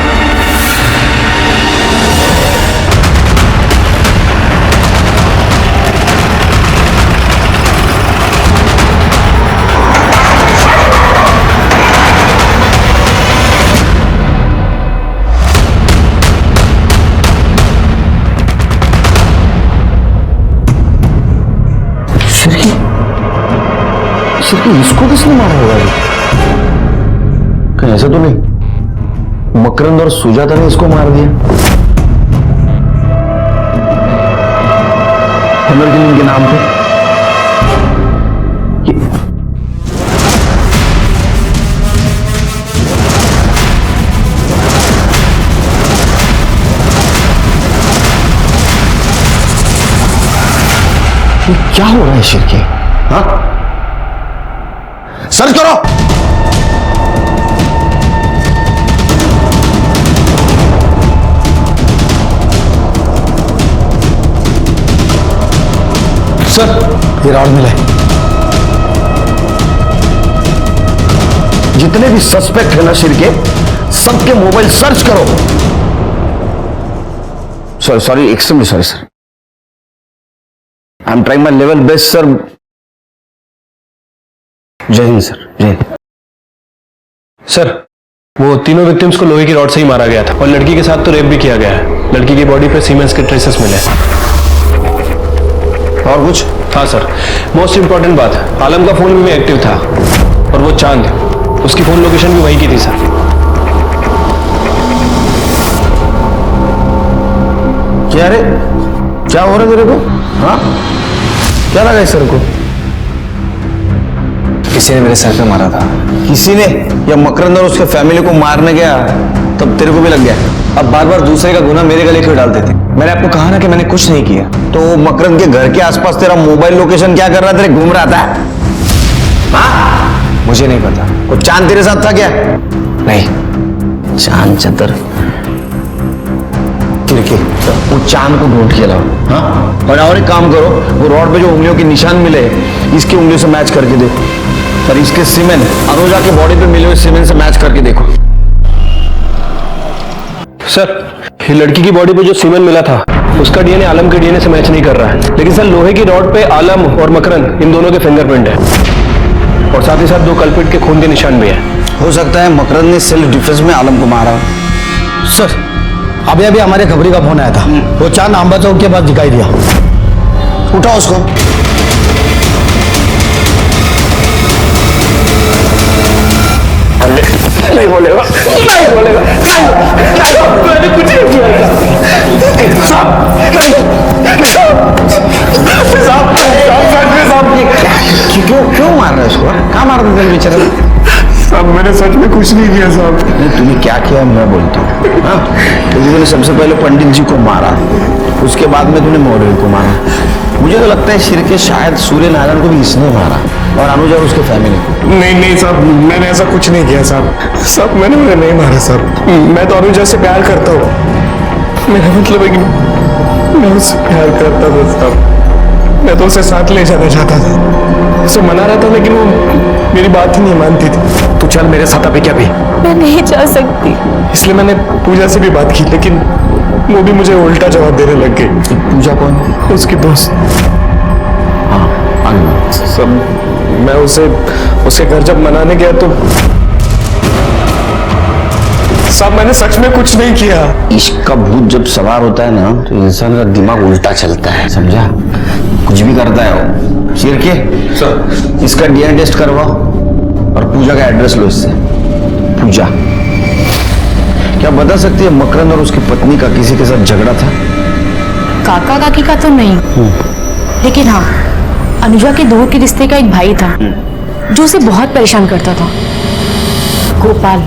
Speaker 21: इसको किसने मारा होगा? कहीं ऐसा तो नहीं मकरंद और सुजाता ने इसको मार दिया? हनर किलिंग के नाम पे ये क्या हो रहा है शिरके? हाँ सर्च करो।
Speaker 13: सर
Speaker 21: ये रॉड मिला है। जितने भी सस्पेक्ट है ना शिरके, सबके मोबाइल सर्च करो। Sorry extremely sorry sir, I am trying my level best sir. जय हिंद सर। जय हिंद
Speaker 13: सर। वो तीनों विक्टिम्स को लोहे की रॉड से ही मारा गया था और लड़की के साथ तो रेप भी किया गया है। लड़की की बॉडी पे सीमेंस के ट्रेसेस मिले।
Speaker 21: और कुछ?
Speaker 13: हाँ सर, मोस्ट इंपॉर्टेंट बात, आलम का फोन भी एक्टिव था और वो चांद, उसकी फोन लोकेशन भी वहीं की थी सर।
Speaker 21: क्या रे, क्या हो रहा है तेरे को? हाँ क्या लगा इस सर को?
Speaker 13: किसी ने मेरे सर पे मारा था।
Speaker 21: किसी ने? या मकरंद और उसके फैमिली को मारने गया तब तेरे को भी लग गया?
Speaker 19: अब बार बार दूसरे का गुनाह मेरे गले क्यों डालते थे? मैंने आपको कहा ना कि मैंने कुछ नहीं किया।
Speaker 21: तो मकरंद के घर के आसपास तेरा मोबाइल लोकेशन क्या कर रहा था? घूम रहा था? हाँ
Speaker 13: मुझे नहीं पता।
Speaker 21: वो चांद तेरे साथ था क्या?
Speaker 13: नहीं।
Speaker 21: चांद चतर वो चांद को ढूंढ के लाओ। हाँ और एक काम करो, वो रॉड पे जो उंगलियों के निशान मिले इसकी उंगलियों से मैच करके देखो, और इसके सीमेंट अनुजा के बॉडी पे मिले हुए सीमेंट से मैच करके देखो।
Speaker 13: सर ये लड़की की बॉडी पे जो सीमेंट मिला था
Speaker 12: उसका डीएनए आलम के डीएनए से मैच नहीं कर रहा है, लेकिन सर लोहे की रॉड पे आलम और मकरंद इन दोनों के फिंगरप्रिंट है और साथ ही साथ 2 कल्प्रिट के खून के निशान भी है।
Speaker 21: हो सकता है मकरंद ने सेल्फ डिफेंस में आलम को मारा।
Speaker 17: सर अभी अभी हमारे खबरी का फोन आया था, वो चांद आंबा चौक के पास दिखाई दिया।
Speaker 21: उठाओ उसको।
Speaker 12: नहीं बोलेगा, नहीं बोलेगा, मैंने कुछ नहीं किया।
Speaker 21: क्यों मार रहे हो उसको? कहाँ मार रहे थे बेचारा?
Speaker 18: साहब मैंने सच में कुछ नहीं किया साहब।
Speaker 21: नहीं, तूने क्या किया मैं बोलता हूँ। हाँ, क्योंकि तूने सबसे पहले पंडित जी को मारा, उसके बाद में तूने मौलवी को मारा। मुझे तो लगता है शिर के शायद सूर्य नारायण को भी इसने मारा और अनुजा उसके फैमिली को।
Speaker 18: नहीं साहब, मैंने ऐसा कुछ नहीं किया साहब। साहब मैंने उन्हें नहीं मारा साहब। मैं तो अनुजा से प्यार करता हूँ। मेरा मतलब है कि मैं उससे प्यार करता था साहब। मैं तो उसे साथ ले जाना चाहता था, उसे मना रहा था, लेकिन वो मेरी बात ही नहीं मानती थी।
Speaker 12: तू चल मेरे साथ अभी क्या भी।
Speaker 11: मैं नहीं जा सकती।
Speaker 18: इसलिए मैंने पूजा से भी बात की, लेकिन वो भी मुझे उल्टा जवाब देने लग गई।
Speaker 21: पूजा कौन?
Speaker 18: उसकी दोस्त। सब मैं उसके घर जब मनाने गया तो साहब मैंने सच में कुछ नहीं किया।
Speaker 21: इश्क का भूत जब सवार होता है ना तो इंसान का दिमाग उल्टा चलता है, समझा? कुछ भी करता है वो। शेर के सर, इसका डीएनए टेस्ट करवाओ और पूजा का एड्रेस लो इससे। पूजा, क्या बता सकती है मकरंद और उसकी पत्नी का किसी के साथ झगड़ा था?
Speaker 11: काका काकी का तो नहीं, लेकिन हाँ अनुजा के दूर के रिश्ते का एक भाई था जो उसे बहुत परेशान करता था, गोपाल।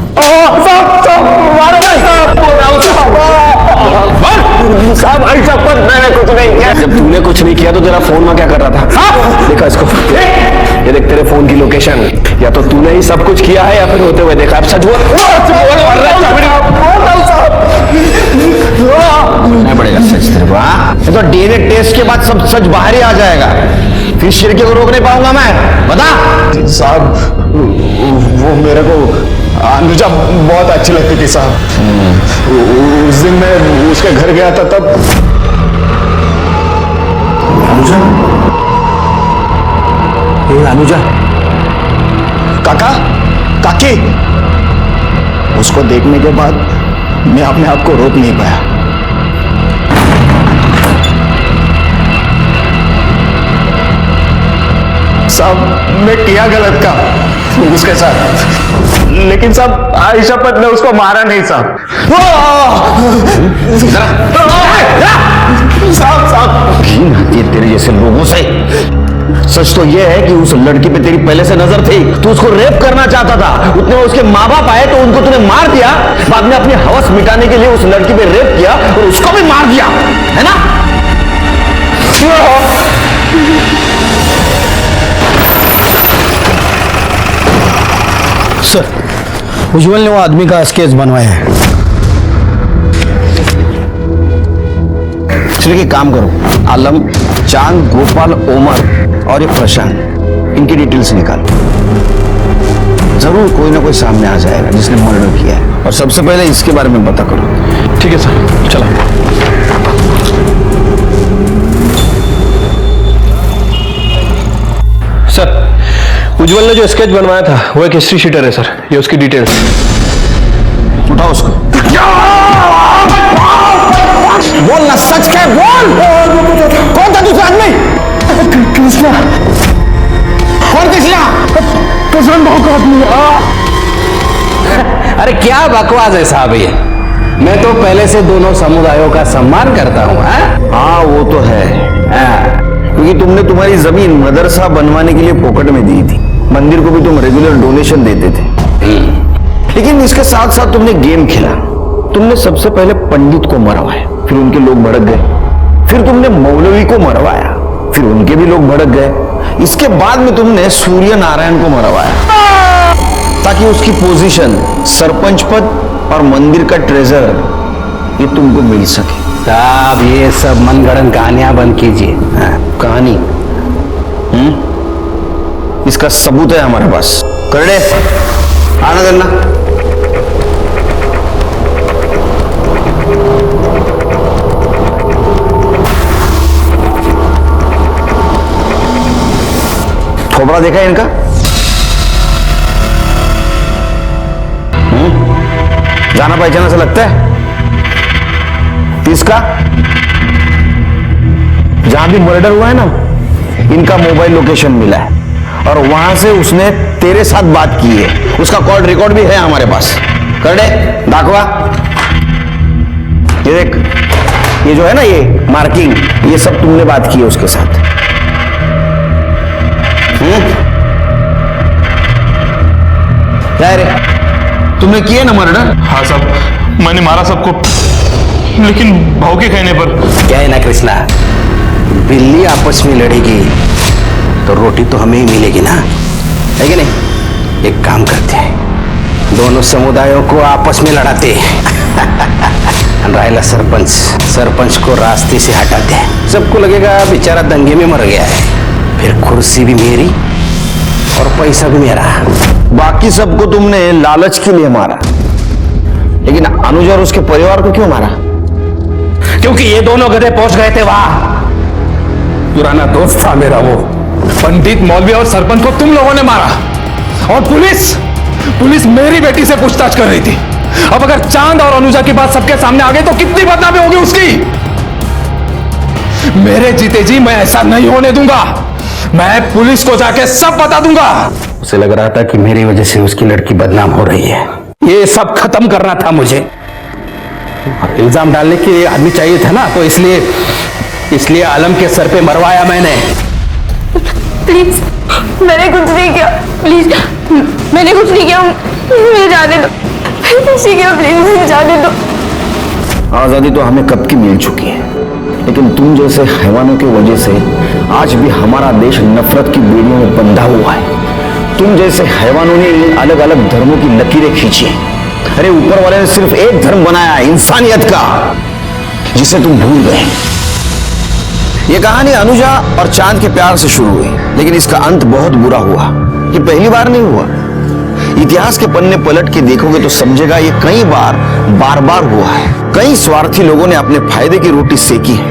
Speaker 12: साहब ऐसा पर मैंने कुछ नहीं किया। जब तूने कुछ नहीं किया तो तेरा फोन में क्या कर रहा था? देखा इसको, ये देख तेरे फोन की लोकेशन। या तो तूने ही सब कुछ किया है या फिर होते हुए देखा। अब सच बोल।
Speaker 21: नहीं पड़ेगा सच तेरे को। हाँ, ये तो डीएनए टेस्ट के बाद सब सच बाहर ही आ जाएगा, फिर शिरके को रोक नहीं पाऊंगा मैं। बता
Speaker 18: साहब, वो मेरे को अनुजा बहुत अच्छी लगती थी साहब। उस दिन मैं उसके घर गया था तब।
Speaker 21: अनुजा? ये अनुजा?
Speaker 18: काका, काकी।
Speaker 21: उसको देखने के बाद मैं अपने आप को रोक नहीं पाया।
Speaker 18: साहब मैं किया गलत का उसके साथ, लेकिन साहब आयशा पत ने उसको मारा नहीं साहब। साहब
Speaker 21: घिन आती है तेरे जैसे लोगों से। सच तो यह है कि उस लड़की पे तेरी पहले से नजर थी, तू उसको रेप करना चाहता था। उतने में उसके माँ बाप आए तो उनको तूने मार दिया, बाद में अपनी हवस मिटाने के लिए उस लड़की पे रेप किया और उसको भी मार दिया, है ना?
Speaker 17: सर उज्जवल ने वो आदमी का स्केच बनवाया है।
Speaker 21: चलिए एक काम करो, आलम, चांद, गोपाल, ओमर और ये प्रशांत, इनकी डिटेल्स निकालो। जरूर कोई ना कोई सामने आ जाएगा जिसने मर्डर किया है, और सबसे पहले इसके बारे में पता करो।
Speaker 12: ठीक है सर, चलो। सर उज्जवल ने जो स्केच बनवाया था वो एक हिस्ट्री शीटर है सर, ये उसकी डिटेल्स।
Speaker 21: उठाओ उसको। बोल ना, सच क्या बोल। कौन था दूसरा आदमी?
Speaker 18: कृष्णा।
Speaker 21: कौन कृष्णा?
Speaker 18: कृष्ण बहुत आदमी।
Speaker 6: अरे क्या बकवास है साहब ये। मैं तो पहले से दोनों समुदायों का सम्मान करता हूँ।
Speaker 21: हाँ वो तो है, क्योंकि तुमने तुम्हारी जमीन मदरसा बनवाने के लिए पॉकेट में दी थी, मंदिर को भी तुम रेगुलर डोनेशन देते थे। लेकिन इसके साथ साथ तुमने गेम खेला। तुमने सबसे पहले पंडित को मरवाया, फिर उनके लोग भड़क गए। फिर तुमने मौलवी को मरवाया, फिर उनके भी लोग भड़क गए। इसके बाद में तुमने सूर्य नारायण को मरवाया ताकि उसकी पोजीशन, सरपंच पद और मंदिर का ट्रेजर ये तुमको मिल सके।
Speaker 6: साहब ये सब मनगढ़ंत कहानियां बंद कीजिए।
Speaker 21: कहानी? इसका सबूत है हमारे पास। करड़े आना देना। खोपड़ा देखा है इनका? जाना पहचाना से लगता है। इसका जहां भी मर्डर हुआ है ना, इनका मोबाइल लोकेशन मिला है और वहां से उसने तेरे साथ बात की है। उसका कॉल रिकॉर्ड भी है हमारे पास। कर दे, दाखवा। ये देख, ये जो है ना, ये मार्किंग, ये सब तुमने बात की है उसके साथ। क्या है रे, तुमने किया ना मर्डर?
Speaker 10: हाँ साहब, मैंने मारा सबको, लेकिन भाव के कहने पर।
Speaker 17: क्या है ना कृष्णा, बिल्ली आपस में लड़ेगी तो रोटी तो हमें ही मिलेगी ना, है कि नहीं? एक काम करते हैं, दोनों समुदायों को आपस में लड़ाते हैं। रायला सरपंच को रास्ते से हटाते हैं। सबको लगेगा बेचारा दंगे में मर गया है, फिर कुर्सी भी मेरी और पैसा भी मेरा।
Speaker 21: बाकी सबको तुमने लालच के लिए मारा, लेकिन अनुज और उसके परिवार को क्यों मारा?
Speaker 12: क्योंकि ये दोनों गधे पहुंच गए थे वहां। पुराना दोस्त था मेरा वो, पंडित मौलवी और सरपंच को तुम लोगों ने मारा। और पुलिस मेरी बेटी से पूछताछ कर रही थी। अब अगर चांद और अनुजा की बात सबके सामने आ गई तो कितनी बदनामी होगी उसकी। मेरे जीते जी मैं ऐसा नहीं होने दूंगा। मैं पुलिस को जाके सब बता दूंगा।
Speaker 17: उसे लग रहा था कि मेरी वजह से उसकी लड़की बदनाम हो रही है।
Speaker 12: ये सब खत्म करना था मुझे। इल्जाम डालने के लिए आदमी चाहिए था ना, तो इसलिए आलम के सर पे मरवाया मैंने।
Speaker 4: प्लीज, मैंने कुछ नहीं किया। प्लीज, मैंने कुछ नहीं किया। मुझे जाने दो। प्लीज मुझे जाने दो।
Speaker 21: आजादी तो हमें कब की मिल चुकी है, लेकिन तुम जैसे हैवानों की वजह से आज भी हमारा देश नफरत की बेड़ियों में बंधा हुआ है। तुम जैसे हैवानों ने इन अलग अलग धर्मों की लकीरें खींची हैं। अरे ऊपर वाले ने सिर्फ एक धर्म बनाया है, इंसानियत का, जिसे तुम भूल गए। ये कहानी अनुजा और चांद के प्यार से शुरू हुई, लेकिन इसका अंत बहुत बुरा हुआ। ये पहली बार नहीं हुआ। इतिहास के पन्ने पलट के देखोगे तो समझेगा ये कई बार बार हुआ है। कई स्वार्थी लोगों ने अपने फायदे की रोटी सेकी है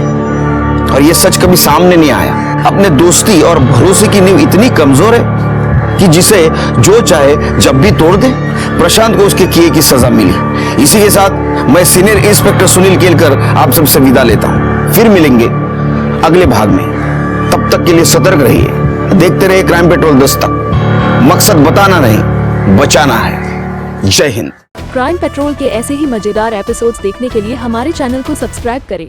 Speaker 21: और ये सच कभी सामने नहीं आया। अपने दोस्ती और भरोसे की नींव इतनी कमजोर है कि जिसे जो चाहे जब भी तोड़ दे। प्रशांत को उसके किए की सजा मिली। इसी के साथ मैं सीनियर इंस्पेक्टर सुनील केलकर आप सबसे विदा लेता हूं। फिर मिलेंगे अगले भाग में। तब तक के लिए सतर्क रहिए, देखते रहिए क्राइम पेट्रोल दस्तक। मकसद बताना नहीं, बचाना है। जय हिंद।
Speaker 14: क्राइम पेट्रोल के ऐसे ही मजेदार एपिसोड्स देखने के लिए हमारे चैनल को सब्सक्राइब करें